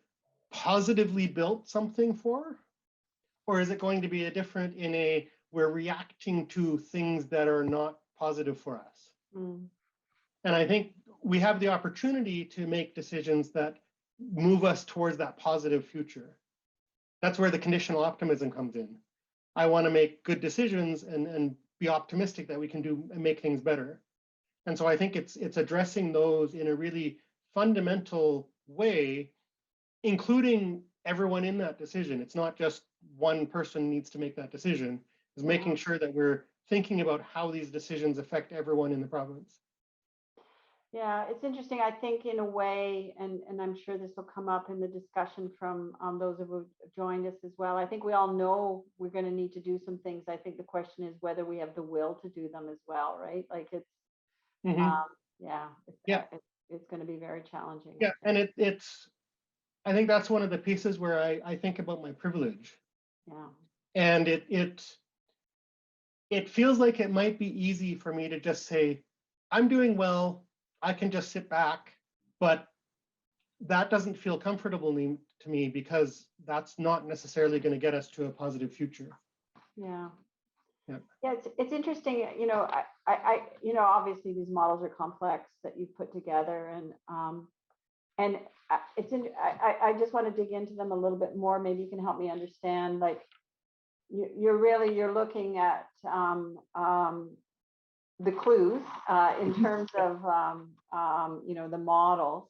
positively built something for? Or is it going to be different in a, we're reacting to things that are not positive for us? And I think we have the opportunity to make decisions that move us towards that positive future. That's where the conditional optimism comes in. I want to make good decisions and be optimistic that we can do and make things better. And so I think it's addressing those in a really fundamental way, including everyone in that decision. It's not just one person needs to make that decision. It's making sure that we're thinking about how these decisions affect everyone in the province. Yeah, it's interesting. I think in a way, and I'm sure this will come up in the discussion from those who have joined us as well. I think we all know we're going to need to do some things. I think the question is whether we have the will to do them as well, right? Like it's, it's going to be very challenging. Yeah, and it's, I think that's one of the pieces where I think about my privilege. Yeah. And it feels like it might be easy for me to just say, I'm doing well, I can just sit back, but that doesn't feel comfortable to me because that's not necessarily going to get us to a positive future. Yeah. Yeah. Yeah, it's interesting. You know, I you know, obviously these models are complex that you've put together, and it's I just want to dig into them a little bit more. Maybe you can help me understand. Like, you're looking at the clues in terms of you know, the models.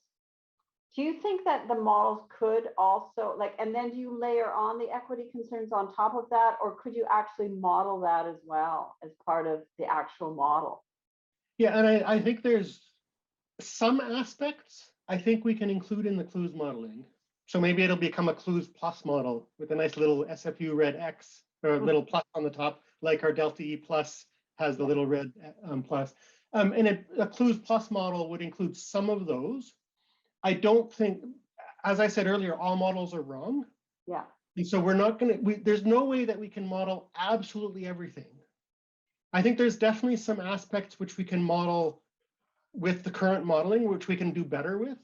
Do you think that the models could also, like, and then do you layer on the equity concerns on top of that, or could you actually model that as well as part of the actual model? Yeah, and I think there's some aspects I think we can include in the clues modeling. So maybe it'll become a clues plus model with a nice little SFU red X or a little plus on the top, like our Delta E plus has the little red plus. And a clues plus model would include some of those. I don't think, as I said earlier, all models are wrong. Yeah. And so we're not going to, there's no way that we can model absolutely everything. I think there's definitely some aspects which we can model with the current modeling, which we can do better with,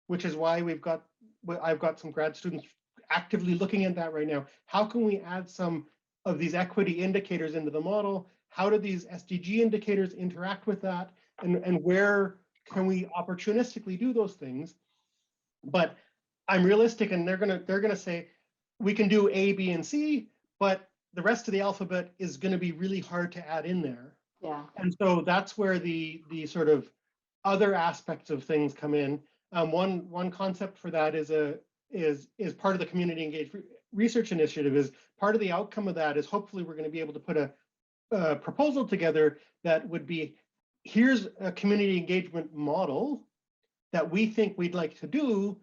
which is why I've got some grad students actively looking at that right now. How can we add some of these equity indicators into the model? How do these SDG indicators interact with that? And where can we opportunistically do those things? But I'm realistic, and they're gonna say we can do A, B, and C, but the rest of the alphabet is going to be really hard to add in there. Yeah. And so that's where the sort of other aspects of things come in. One concept for that is part of the community engaged research initiative. Is part of the outcome of that is hopefully we're going to be able to put a proposal together that would be, here's a community engagement model that we think we'd like to do.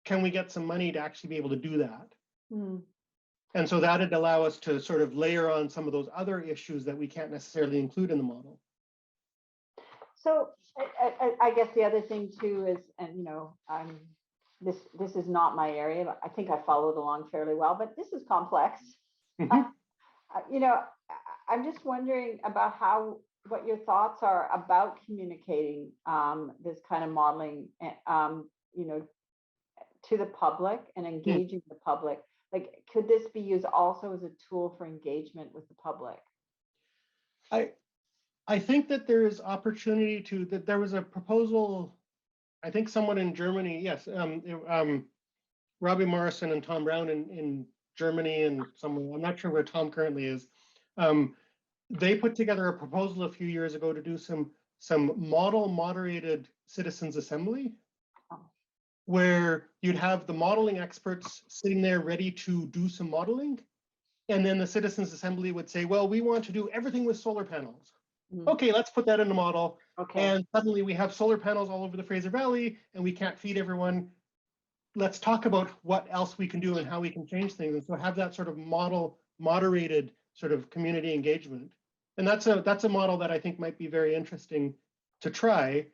Can we get some money to actually be able to do that? Hmm. And so that'd allow us to sort of layer on some of those other issues that we can't necessarily include in the model. So I guess the other thing too is, and this is not my area, but I think I followed along fairly well, but this is complex. Mhm. I'm just wondering about what your thoughts are about communicating this kind of modeling, to the public and engaging the public. Like, could this be used also as a tool for engagement with the public? I think that there is opportunity that there was a proposal, I think someone in Germany, yes, Robbie Morrison and Tom Brown in Germany and somewhere, I'm not sure where Tom currently is. They put together a proposal a few years ago to do some model moderated citizens assembly, where you'd have the modeling experts sitting there ready to do some modeling. And then the citizens assembly would say, well, we want to do everything with solar panels. Okay, let's put that in the model. Okay. And suddenly we have solar panels all over the Fraser Valley and we can't feed everyone. Let's talk about what else we can do and how we can change things. And so have that sort of moderated sort of community engagement. And that's a model that I think might be very interesting to try.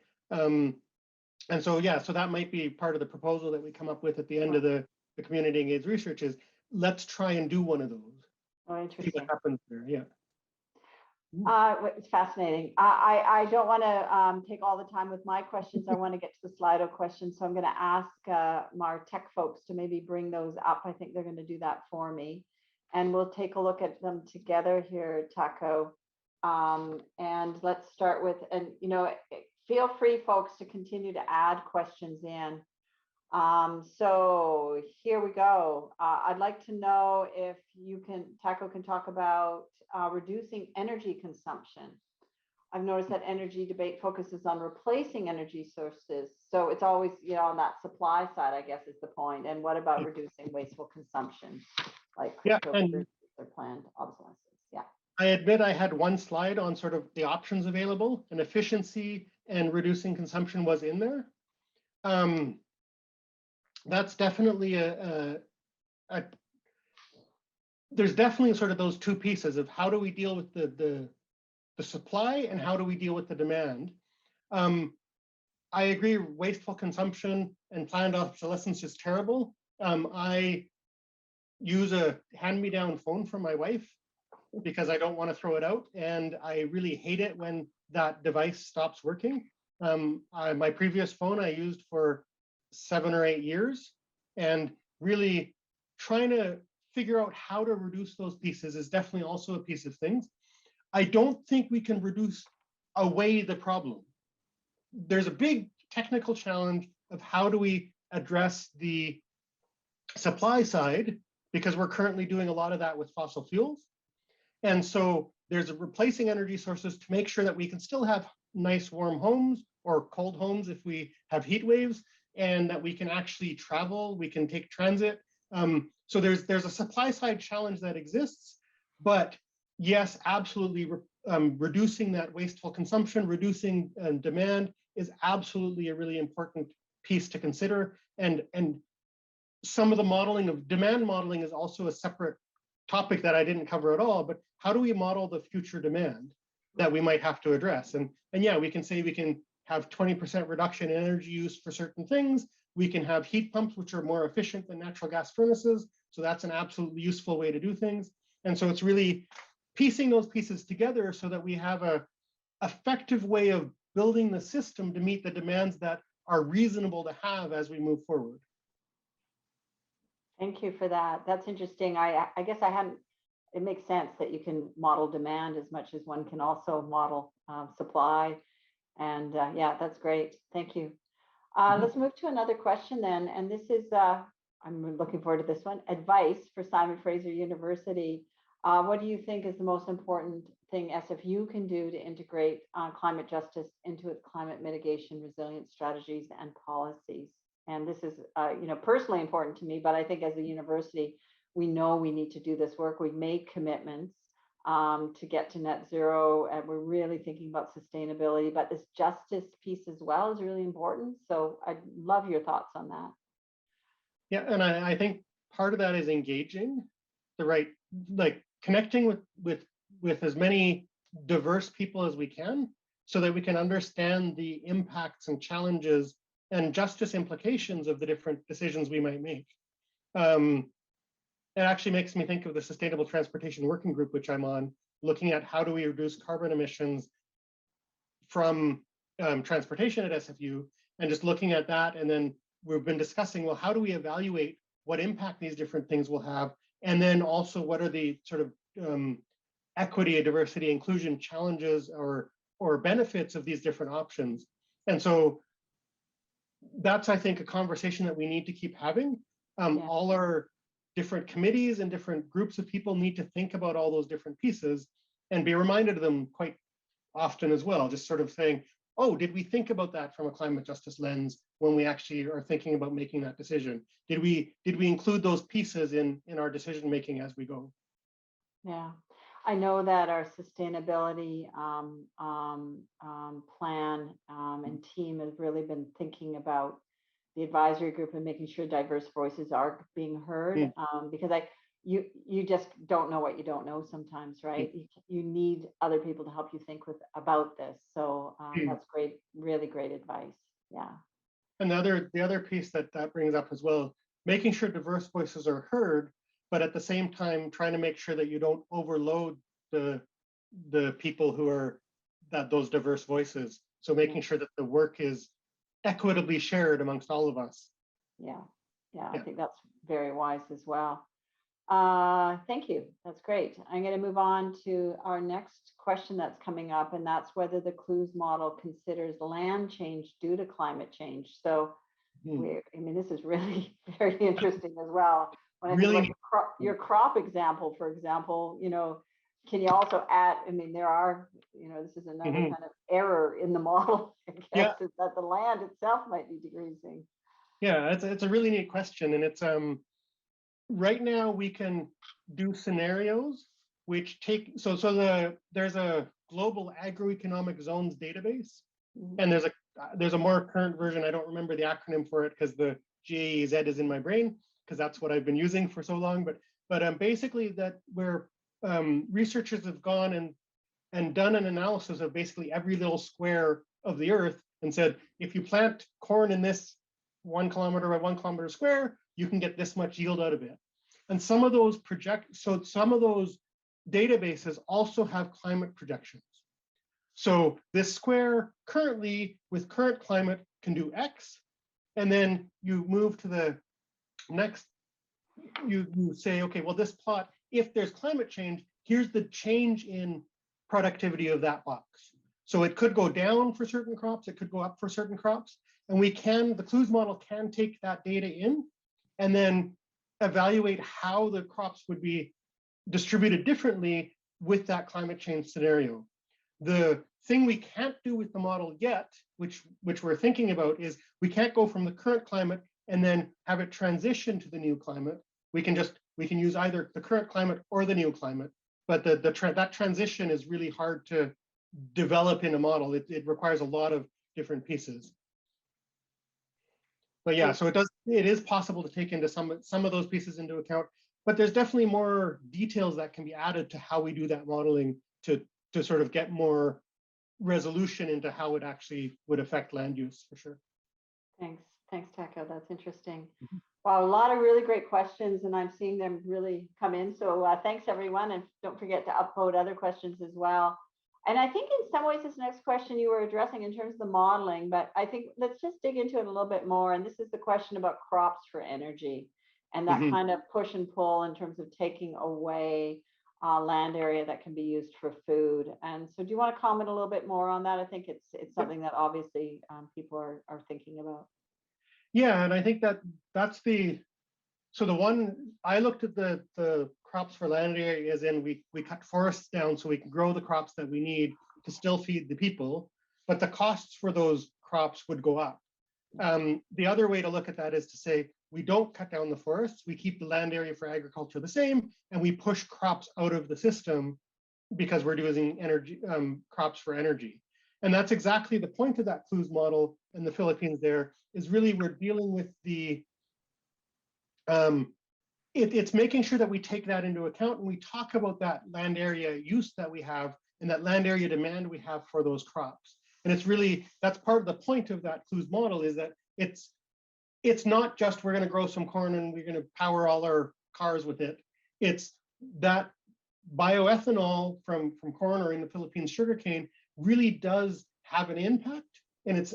And so, yeah, so that might be part of the proposal that we come up with at the end of the community engaged research is, let's try and do one of those. Oh, interesting. See what happens there, yeah. It's fascinating. I don't want to take all the time with my questions. I want to get to the Slido questions. So I'm going to ask our tech folks to maybe bring those up. I think they're going to do that for me. And we'll take a look at them together here, Taco. And let's start with, and feel free, folks, to continue to add questions in. So here we go. I'd like to know if Taco can talk about reducing energy consumption. I've noticed that energy debate focuses on replacing energy sources. So it's always, on that supply side, I guess, is the point. And what about reducing wasteful consumption, like or planned obsolescence? Yeah. I admit I had one slide on sort of the options available, and efficiency and reducing consumption was in there. That's definitely there's definitely sort of those two pieces of how do we deal with the supply and how do we deal with the demand. I agree, wasteful consumption and planned obsolescence is terrible. I use a hand-me-down phone from my wife because I don't want to throw it out, and I really hate it when that device stops working. My previous phone I used for 7 or 8 years, and really trying to figure out how to reduce those pieces is definitely also a piece of things. I don't think we can reduce away the problem. There's a big technical challenge of how do we address the supply side, because we're currently doing a lot of that with fossil fuels. And so there's replacing energy sources to make sure that we can still have nice warm homes or cold homes if we have heat waves, and that we can actually travel, we can take transit. So there's a supply side challenge that exists, but yes, absolutely, reducing that wasteful consumption, reducing demand is absolutely a really important piece to consider. And some of the modeling of demand modeling is also a separate topic that I didn't cover at all, but how do we model the future demand that we might have to address? And yeah, we can say we can have 20% reduction in energy use for certain things. We can have heat pumps, which are more efficient than natural gas furnaces. So that's an absolutely useful way to do things. And so it's really piecing those pieces together so that we have a effective way of building the system to meet the demands that are reasonable to have as we move forward. Thank you for that. That's interesting. I guess it makes sense that you can model demand as much as one can also model supply. And yeah, that's great. Thank you. Let's move to another question then. And this is, I'm looking forward to this one, advice for Simon Fraser University. What do you think is the most important thing SFU can do to integrate climate justice into its climate mitigation resilience strategies and policies? And this is, personally important to me, but I think as a university, we know we need to do this work. We've made commitments. to get to net zero, and we're really thinking about sustainability, but this justice piece as well is really important. So I'd love your thoughts on that. Yeah, and I think part of that is engaging the right, like connecting with as many diverse people as we can, so that we can understand the impacts and challenges and justice implications of the different decisions we might make. It actually makes me think of the Sustainable Transportation Working Group, which I'm on, looking at how do we reduce carbon emissions from transportation at SFU, and just looking at that. And then we've been discussing, well, how do we evaluate what impact these different things will have? And then also what are the sort of equity, diversity, inclusion challenges or benefits of these different options? And so that's, I think, a conversation that we need to keep having. All our different committees and different groups of people need to think about all those different pieces and be reminded of them quite often as well. Just sort of saying, oh, did we think about that from a climate justice lens when we actually are thinking about making that decision? Did we include those pieces in our decision making as we go? Yeah, I know that our sustainability plan and team has really been thinking about the advisory group and making sure diverse voices are being heard, because you just don't know what you don't know sometimes, right? You need other people to help you think about this. So that's great, really great advice. Yeah. And the other piece that brings up as well, making sure diverse voices are heard, but at the same time trying to make sure that you don't overload the people who are those diverse voices. So making sure that the work is equitably shared amongst all of us. Yeah, I think that's very wise as well. Thank you. That's great. I'm going to move on to our next question that's coming up, and that's whether the CLUES model considers land change due to climate change. So, I mean, this is really very interesting as well. When I think about your crop example, for example, can you also add, I mean, there are, this is another kind of error in the model, I guess, is that the land itself might be decreasing. Yeah, it's a really neat question. And it's, right now we can do scenarios which take, there's a global agroeconomic zones database, and there's a more current version. I don't remember the acronym for it because the GAEZ is in my brain, because that's what I've been using for so long. But basically that where researchers have gone and done an analysis of basically every little square of the earth and said, if you plant corn in this 1 kilometer by 1 kilometer square, you can get this much yield out of it. And some of those some of those databases also have climate projections. So this square currently with current climate can do X, and then you move to the next, you say, okay, well, this plot, if there's climate change, here's the change in productivity of that box. So it could go down for certain crops, it could go up for certain crops. And the CLUES model can take that data in and then evaluate how the crops would be distributed differently with that climate change scenario. The thing we can't do with the model yet, which we're thinking about, is we can't go from the current climate and then have it transition to the new climate. We can use either the current climate or the new climate, but that transition is really hard to develop in a model. It requires a lot of different pieces. But yeah, so it is possible to take into some of those pieces into account, but there's definitely more details that can be added to how we do that modeling to sort of get more resolution into how it actually would affect land use, for sure. Thanks, Taco. That's interesting. Wow, a lot of really great questions, and I'm seeing them really come in. So thanks, everyone, and don't forget to upvote other questions as well. And I think in some ways this next question you were addressing in terms of the modeling, but I think let's just dig into it a little bit more. And this is the question about crops for energy and that kind of push and pull in terms of taking away land area that can be used for food. And so do you want to comment a little bit more on that? I think it's something that obviously people are thinking about. Yeah, and I think that's the one I looked at the crops for land area as in we cut forests down so we can grow the crops that we need to still feed the people, but the costs for those crops would go up. The other way to look at that is to say we don't cut down the forests, we keep the land area for agriculture the same, and we push crops out of the system because we're using energy crops for energy. And that's exactly the point of that clues model in the Philippines. There is really we're dealing with the it's making sure that we take that into account and we talk about that land area use that we have and that land area demand we have for those crops. And it's really, that's part of the point of that clues model, is that it's not just we're going to grow some corn and we're going to power all our cars with it. It's that bioethanol from corn, or in the Philippines, sugarcane, really does have an impact. And it's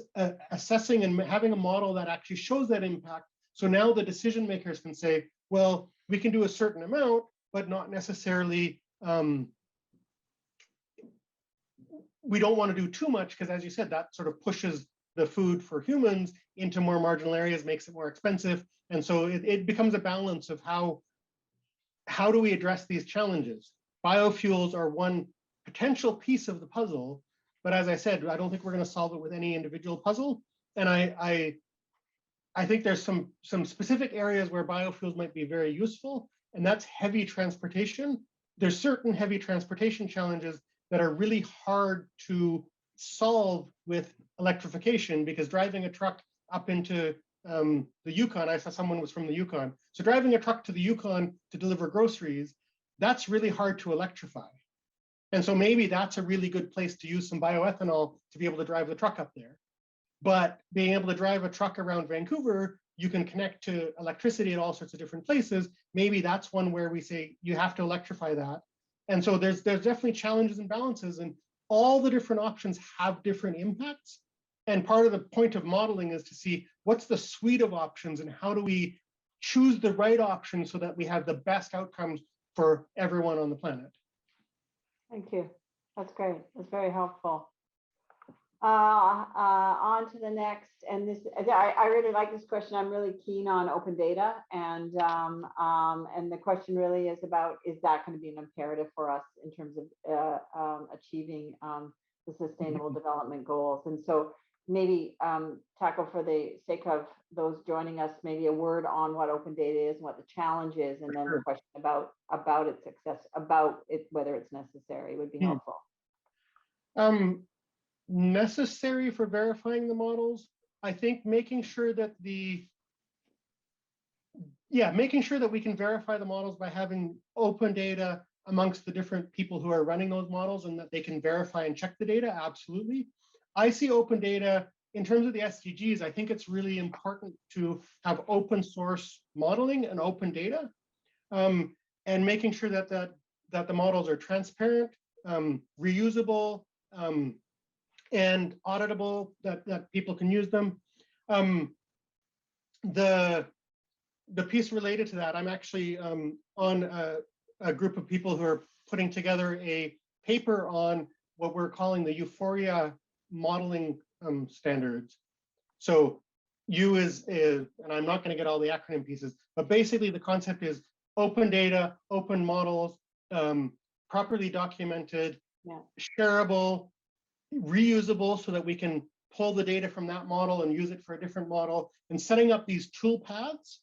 assessing and having a model that actually shows that impact. So now the decision makers can say, well, we can do a certain amount, but not necessarily, we don't want to do too much, because as you said, that sort of pushes the food for humans into more marginal areas, makes it more expensive. And so it becomes a balance of how do we address these challenges? Biofuels are one potential piece of the puzzle, but as I said, I don't think we're going to solve it with any individual puzzle. And I think there's some specific areas where biofuels might be very useful, and that's heavy transportation. There's certain heavy transportation challenges that are really hard to solve with electrification, because driving a truck up into the Yukon, I saw someone was from the Yukon. So driving a truck to the Yukon to deliver groceries, that's really hard to electrify. And so maybe that's a really good place to use some bioethanol to be able to drive the truck up there. But being able to drive a truck around Vancouver, you can connect to electricity at all sorts of different places. Maybe that's one where we say you have to electrify that. And so there's definitely challenges and balances, and all the different options have different impacts. And part of the point of modeling is to see what's the suite of options and how do we choose the right option so that we have the best outcomes for everyone on the planet. Thank you. That's great. That's very helpful. On to the next, and this, I really like this question. I'm really keen on open data, and the question really is about, is that going to be an imperative for us in terms of achieving the sustainable development goals? And so maybe Taco, for the sake of those joining us, maybe a word on what open data is and what the challenge is, and then the question about its success, about it, whether it's necessary, would be helpful. Necessary for verifying the models. I think making sure that making sure that we can verify the models by having open data amongst the different people who are running those models, and that they can verify and check the data, absolutely. I see open data in terms of the SDGs. I think it's really important to have open source modeling and open data, and making sure that the models are transparent, reusable, and auditable, that people can use them. The piece related to that, I'm actually on a group of people who are putting together a paper on what we're calling the Euphoria modeling standards. So U is, and I'm not going to get all the acronym pieces, but basically the concept is open data, open models, properly documented, shareable, reusable, so that we can pull the data from that model and use it for a different model, and setting up these tool paths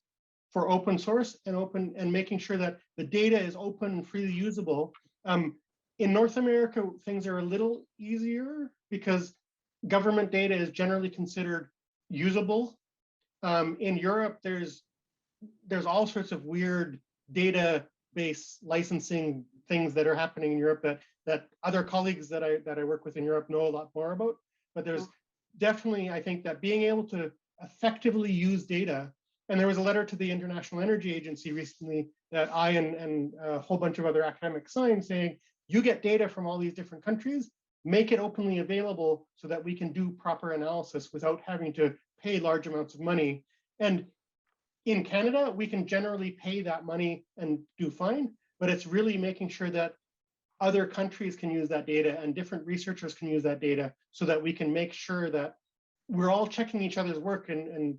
for open source and making sure that the data is open and freely usable. In North America, things are a little easier because government data is generally considered usable. In Europe, there's all sorts of weird database licensing things that are happening in Europe that other colleagues that I work with in Europe know a lot more about. But there's definitely, I think, that being able to effectively use data, and there was a letter to the International Energy Agency recently that I and a whole bunch of other academics signed, saying, you get data from all these different countries, make it openly available so that we can do proper analysis without having to pay large amounts of money. And in Canada, we can generally pay that money and do fine, but it's really making sure that other countries can use that data and different researchers can use that data, so that we can make sure that we're all checking each other's work and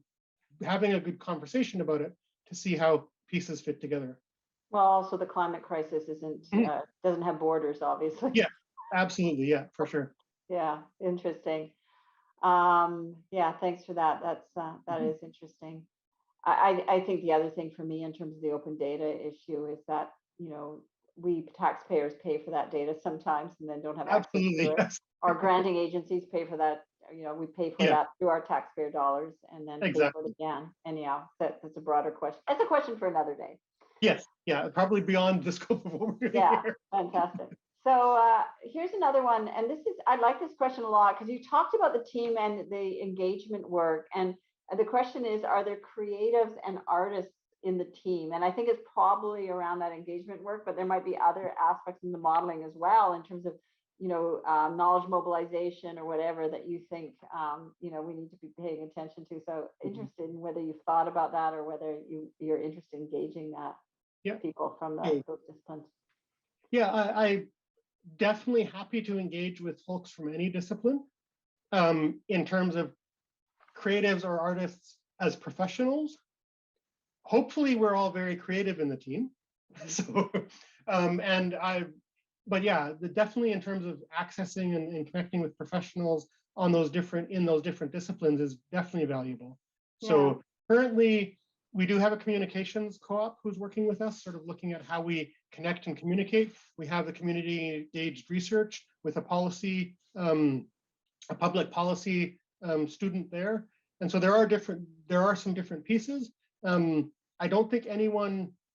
having a good conversation about it to see how pieces fit together. Well, also the climate crisis doesn't have borders, obviously. Yeah, absolutely. Yeah, for sure. Yeah, interesting. Yeah, thanks for that. That is interesting. I think the other thing for me in terms of the open data issue is that, we taxpayers pay for that data sometimes and then don't have access to Absolutely, it. yes. Or granting agencies pay for that, we pay for Yeah. that through our taxpayer dollars and then pay for Exactly. it again. Anyhow, that's a broader question. That's a question for another day. Yes, yeah, probably beyond the scope of what we're doing Yeah, here. fantastic. So here's another one, and I like this question a lot because you talked about the team and the engagement work, and the question is, are there creatives and artists in the team? And I think it's probably around that engagement work, but there might be other aspects in the modeling as well in terms of, knowledge mobilization or whatever that you think, we need to be paying attention to. So interested in whether you've thought about that or whether you're interested in engaging that. Yeah. People from Yeah. those disciplines. Yeah, I definitely happy to engage with folks from any discipline in terms of creatives or artists as professionals. Hopefully we're all very creative in the team. So, but yeah, definitely in terms of accessing and connecting with professionals on in those different disciplines is definitely valuable. So currently we do have a communications co-op who's working with us, sort of looking at how we connect and communicate. We have the community engaged research with a public policy student there. And so there are some different pieces. I don't think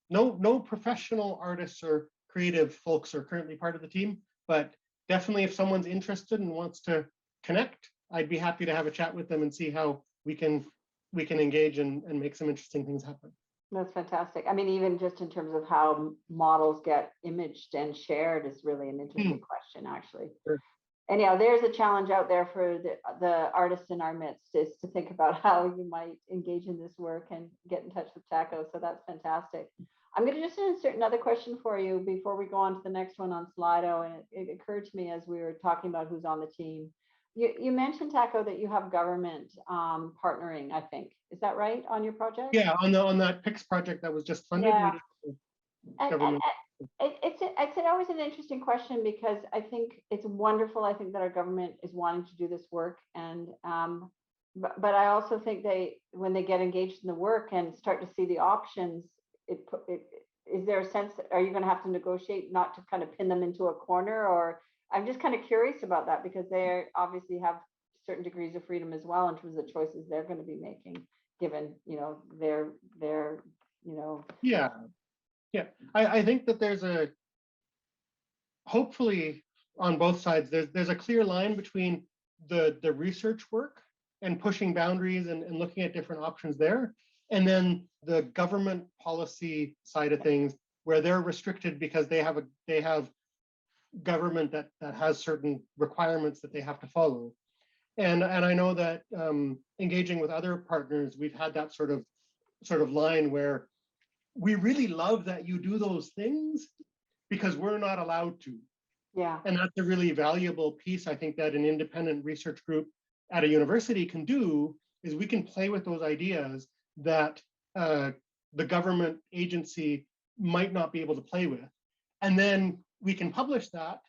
no professional artists or creative folks are currently part of the team, but definitely if someone's interested and wants to connect, I'd be happy to have a chat with them and see how we can engage and make some interesting things happen. That's fantastic. I mean, even just in terms of how models get imaged and shared is really an interesting question, actually. Sure. Anyhow, there's a challenge out there for the artists in our midst, is to think about how you might engage in this work and get in touch with TACO. So that's fantastic. I'm going to just insert another question for you before we go on to the next one on Slido. And it occurred to me as we were talking about who's on the team. You mentioned, TACO, that you have government partnering, I think. Is that right, on your project? Yeah, on that PICS project that was just funded. Yeah. Government. It's always an interesting question because I think it's wonderful. I think that our government is wanting to do this work, and but I also think when they get engaged in the work and start to see the options, is there a sense, are you going to have to negotiate not to kind of pin them into a corner? Or I'm just kind of curious about that because they obviously have certain degrees of freedom as well in terms of choices they're going to be making, given their Yeah, I think that there's hopefully on both sides, there's a clear line between the research work and pushing boundaries and looking at different options there, and then the government policy side of things where they're restricted because they have government that has certain requirements that they have to follow. And I know that engaging with other partners, we've had that sort of line where we really love that you do those things because we're not allowed to. Yeah. And that's a really valuable piece, I think, that an independent research group at a university can do, is we can play with those ideas that the government agency might not be able to play with. And then we can publish that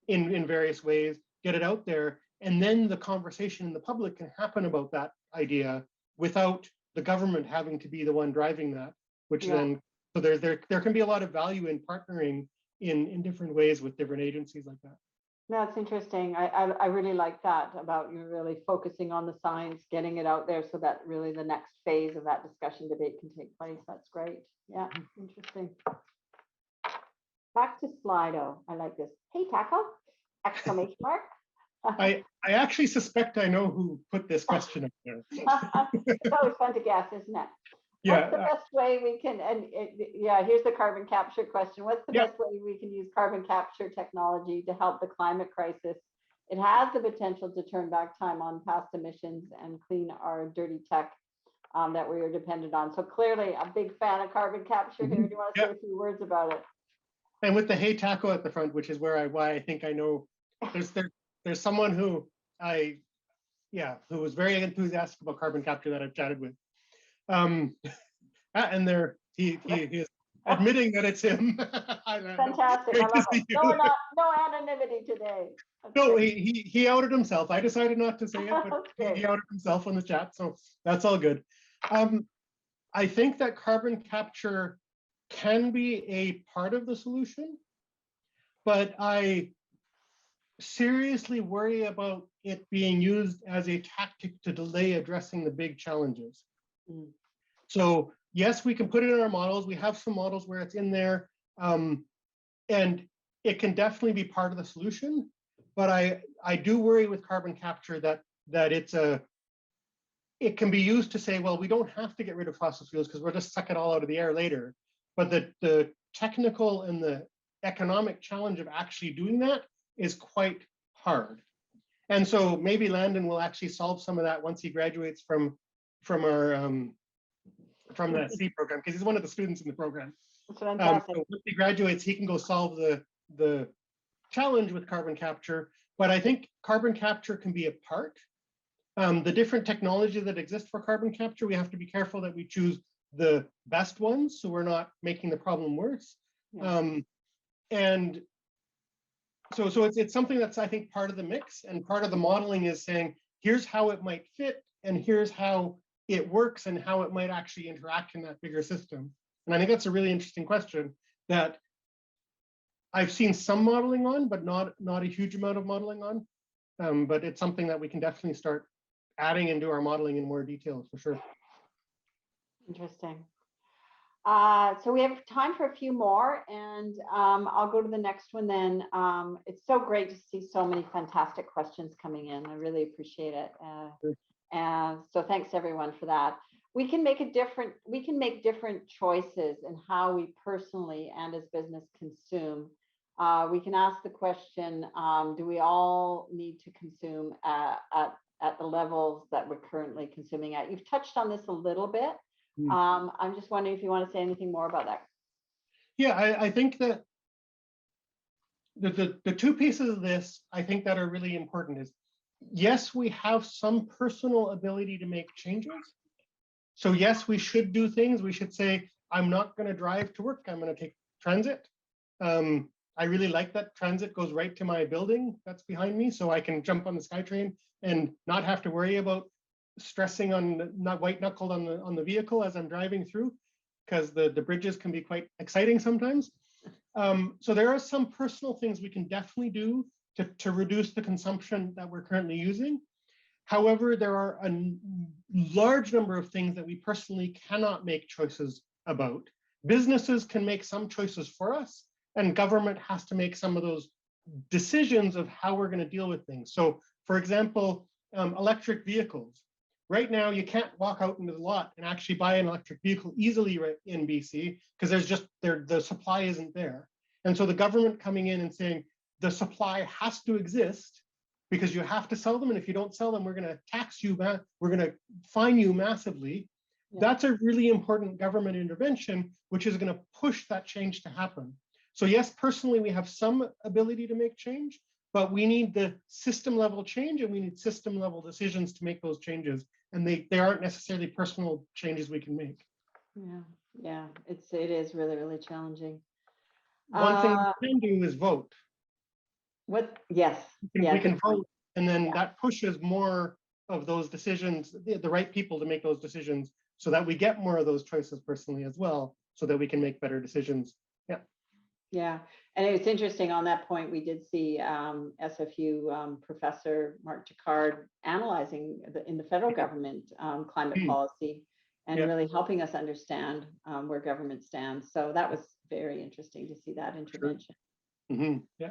in various ways, get it out there, and then the conversation in the public can happen about that idea without the government having to be the one driving that, which then, so there can be a lot of value in partnering in different ways with different agencies like that. That's interesting. I really like that about you really focusing on the science, getting it out there so that really the next phase of that discussion debate can take place. That's great. Yeah, interesting. Back to Slido. I like this. Hey, TACO! Exclamation mark. I actually suspect I know who put this question up there. It's always fun to guess, isn't it? Yeah. What's the best way we can, here's the carbon capture question. What's the best way we can use carbon capture technology to help the climate crisis? It has the potential to turn back time on past emissions and clean our dirty tech that we are dependent on. So clearly a big fan of carbon capture here. Do you want to say a few words about it? And with the Hey TACO at the front, which is why I think I know, there's someone who was very enthusiastic about carbon capture that I've chatted with. And there he is admitting that it's him. Fantastic. I love it. No anonymity today. That's no, great. he outed himself. I decided not to say it, but Okay. he outed himself on the chat, so that's all good. I think that carbon capture can be a part of the solution, but I seriously worry about it being used as a tactic to delay addressing the big challenges. Mm. So yes, we can put it in our models. We have some models where it's in there, and it can definitely be part of the solution. But I do worry with carbon capture that it can be used to say, well, we don't have to get rid of fossil fuels because we'll just suck it all out of the air later. But the technical and the economic challenge of actually doing that is quite hard. And so maybe Landon will actually solve some of that once he graduates from our from that C program, because he's one of the students in the program. That's fantastic. So once he graduates, he can go solve the challenge with carbon capture. But I think carbon capture can be a part. The different technologies that exist for carbon capture, we have to be careful that we choose the best ones, so we're not making the problem worse. Yeah. And so it's something that's, I think, part of the mix, and part of the modeling is saying, here's how it might fit, and here's how it works, and how it might actually interact in that bigger system. And I think that's a really interesting question that I've seen some modeling on, but not a huge amount of modeling on. But it's something that we can definitely start adding into our modeling in more detail, for sure. Interesting. So we have time for a few more, and I'll go to the next one then. It's so great to see so many fantastic questions coming in. I really appreciate it. So thanks everyone for that. We can make different choices in how we personally and as business consume. We can ask the question, do we all need to consume at the levels that we're currently consuming at? You've touched on this a little bit. I'm just wondering if you want to say anything more about that. Yeah, I think that the two pieces of this, I think, that are really important is, yes, we have some personal ability to make changes. So yes, we should do things. We should say, I'm not going to drive to work. I'm going to take transit. I really like that transit goes right to my building that's behind me, so I can jump on the SkyTrain and not have to worry about stressing on, not white knuckled on the vehicle as I'm driving through, because the bridges can be quite exciting sometimes. So there are some personal things we can definitely do to reduce the consumption that we're currently using. However, there are a large number of things that we personally cannot make choices about. Businesses can make some choices for us, and government has to make some of those decisions of how we're going to deal with things. So, for example, electric vehicles. Right now, you can't walk out into the lot and actually buy an electric vehicle easily right in BC, because there's just the supply isn't there. And so the government coming in and saying the supply has to exist because you have to sell them, and if you don't sell them, we're going to tax you, we're going to fine you massively. Yeah. That's a really important government intervention, which is going to push that change to happen. So yes, personally, we have some ability to make change, but we need the system level change, and we need system level decisions to make those changes. And they aren't necessarily personal changes we can make. Yeah, it is really, really challenging. One thing we can do is vote. Yes. We can vote, and then that pushes more of those decisions, the right people to make those decisions, so that we get more of those choices personally as well, so that we can make better decisions. Yeah, and it's interesting on that point. We did see SFU Professor Mark Jacquard analyzing in the federal government climate policy, and really helping us understand where government stands. So that was very interesting to see that intervention. Sure. Yeah.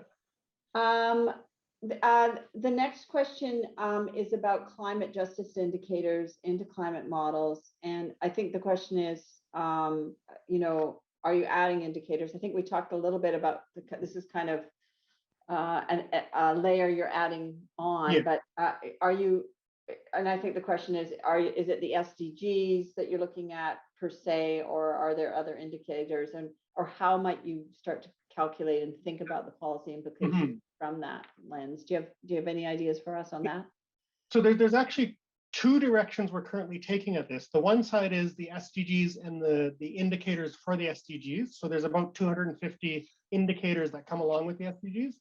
The next question is about climate justice indicators into climate models, and I think the question is, are you adding indicators? I think we talked a little bit about this is kind of a layer you're adding on, but are you? And I think the question is it the SDGs that you're looking at per se, or are there other indicators, or how might you start to calculate and think about the policy implications from that lens? Do you have any ideas for us on that? So there's actually two directions we're currently taking at this. The one side is the SDGs and the indicators for the SDGs. So there's about 250 indicators that come along with the SDGs.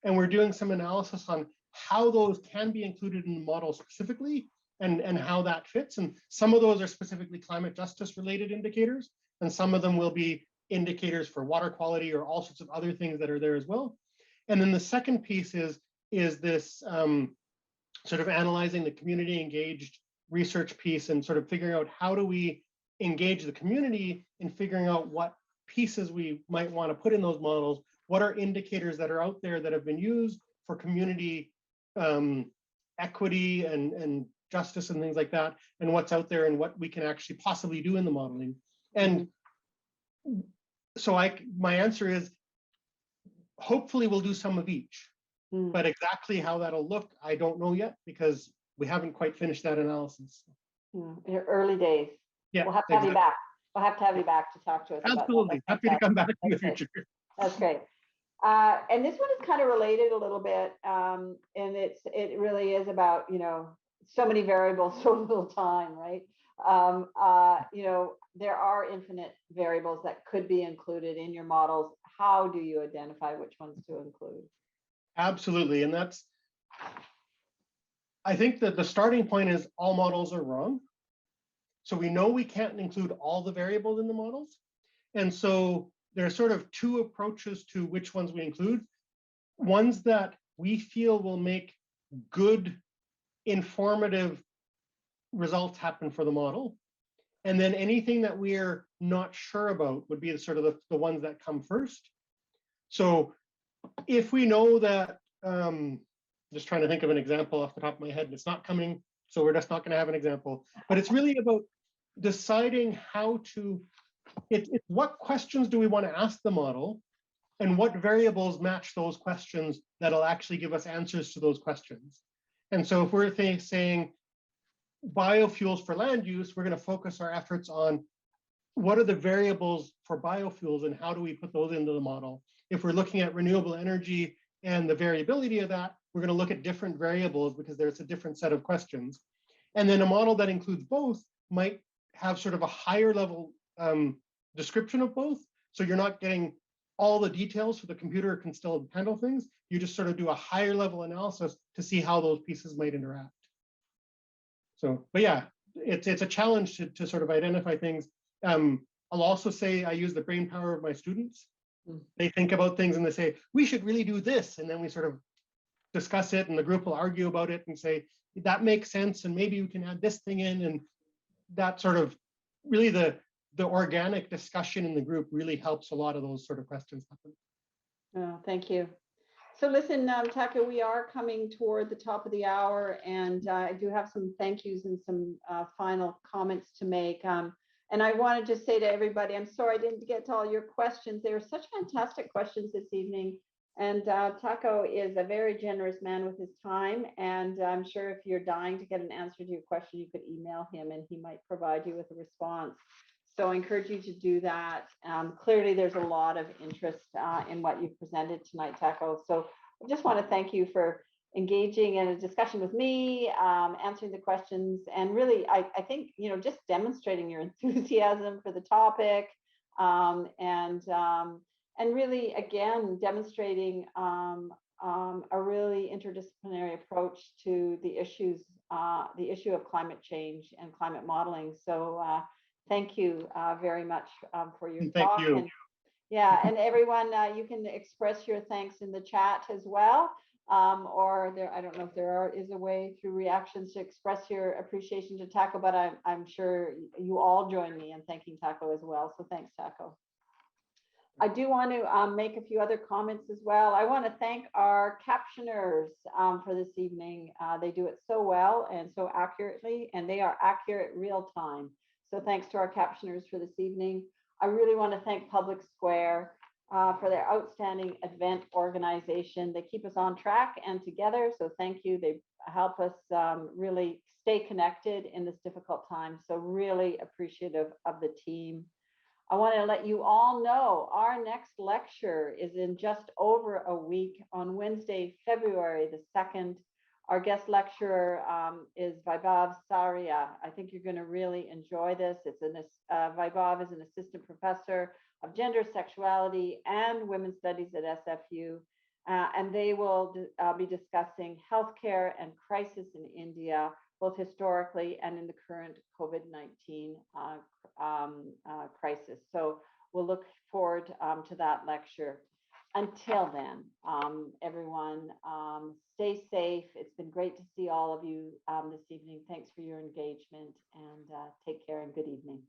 And we're doing some analysis on how those can be included in the model specifically, and how that fits. And some of those are specifically climate justice related indicators, and some of them will be indicators for water quality or all sorts of other things that are there as well. And then the second piece is this sort of analyzing the community engaged research piece and sort of figuring out how do we engage the community in figuring out what pieces we might want to put in those models, what are indicators that are out there that have been used for community equity and justice and things like that, and what's out there and what we can actually possibly do in the modeling. And so my answer is, hopefully we'll do some of each, but exactly how that'll look, I don't know yet, because we haven't quite finished that analysis. Early days. Yeah, we'll have to have you back. We'll have to have you back to talk to us. Absolutely, happy to come back in the future. That's great. And this one is kind of related a little bit, and it really is about, you know, so many variables, so little time, right? You know, there are infinite variables that could be included in your models. How do you identify which ones to include? Absolutely, and that's, I think that the starting point is all models are wrong. So we know we can't include all the variables in the models. And so there are sort of two approaches to which ones we include. Ones that we feel will make good, informative results happen for the model. And then anything that we're not sure about would be the sort of the ones that come first. So if we know that, just trying to think of an example off the top of my head, and it's not coming, so we're just not going to have an example. But it's really about deciding how to, it's what questions do we want to ask the model, and what variables match those questions that'll actually give us answers to those questions. And so if we're saying biofuels for land use, we're going to focus our efforts on what are the variables for biofuels and how do we put those into the model. If we're looking at renewable energy and the variability of that, we're going to look at different variables because there's a different set of questions. And then a model that includes both might have sort of a higher level description of both. So you're not getting all the details, so the computer can still handle things. You just sort of do a higher level analysis to see how those pieces might interact. So, but yeah, it's a challenge to sort of identify things. I'll also say I use the brain power of my students. They think about things and they say, we should really do this. And then we sort of discuss it and the group will argue about it and say, that makes sense. And maybe we can add this thing in. And that sort of really the organic discussion in the group really helps a lot of those sort of questions happen. Oh, thank you. So listen, Taka, we are coming toward the top of the hour, and I do have some thank yous and some final comments to make. And I want to just say to everybody, I'm sorry I didn't get to all your questions. They were such fantastic questions this evening. And Taco is a very generous man with his time. And I'm sure if you're dying to get an answer to your question, you could email him and he might provide you with a response. So I encourage you to do that. Clearly, there's a lot of interest in what you've presented tonight, Taco. So I just want to thank you for engaging in a discussion with me, answering the questions, and really, I think, you know, just demonstrating your enthusiasm for the topic, and really, again, demonstrating a really interdisciplinary approach to the issue of climate change and climate modeling. So thank you very much for your talk. Thank you. And, yeah, and everyone, you can express your thanks in the chat as well. Or there, I don't know if there is a way through reactions to express your appreciation to Taco, but I'm sure you all join me in thanking Taco as well. So thanks, Taco. I do want to make a few other comments as well. I want to thank our captioners for this evening. They do it so well and so accurately, and they are accurate real time. So thanks to our captioners for this evening. I really want to thank Public Square for their outstanding event organization. They keep us on track and together, so thank you. They help us really stay connected in this difficult time, so really appreciative of the team. I want to let you all know our next lecture is in just over a week on Wednesday, February the 2nd. Our guest lecturer is Vaibhav Saria. I think you're going to really enjoy this. Vaibhav is an assistant professor of gender, sexuality, and women's studies at SFU. And they will be discussing healthcare and crisis in India, both historically and in the current COVID-19 crisis. So we'll look forward to that lecture. Until then, everyone, stay safe. It's been great to see all of you this evening. Thanks for your engagement, and take care and good evening.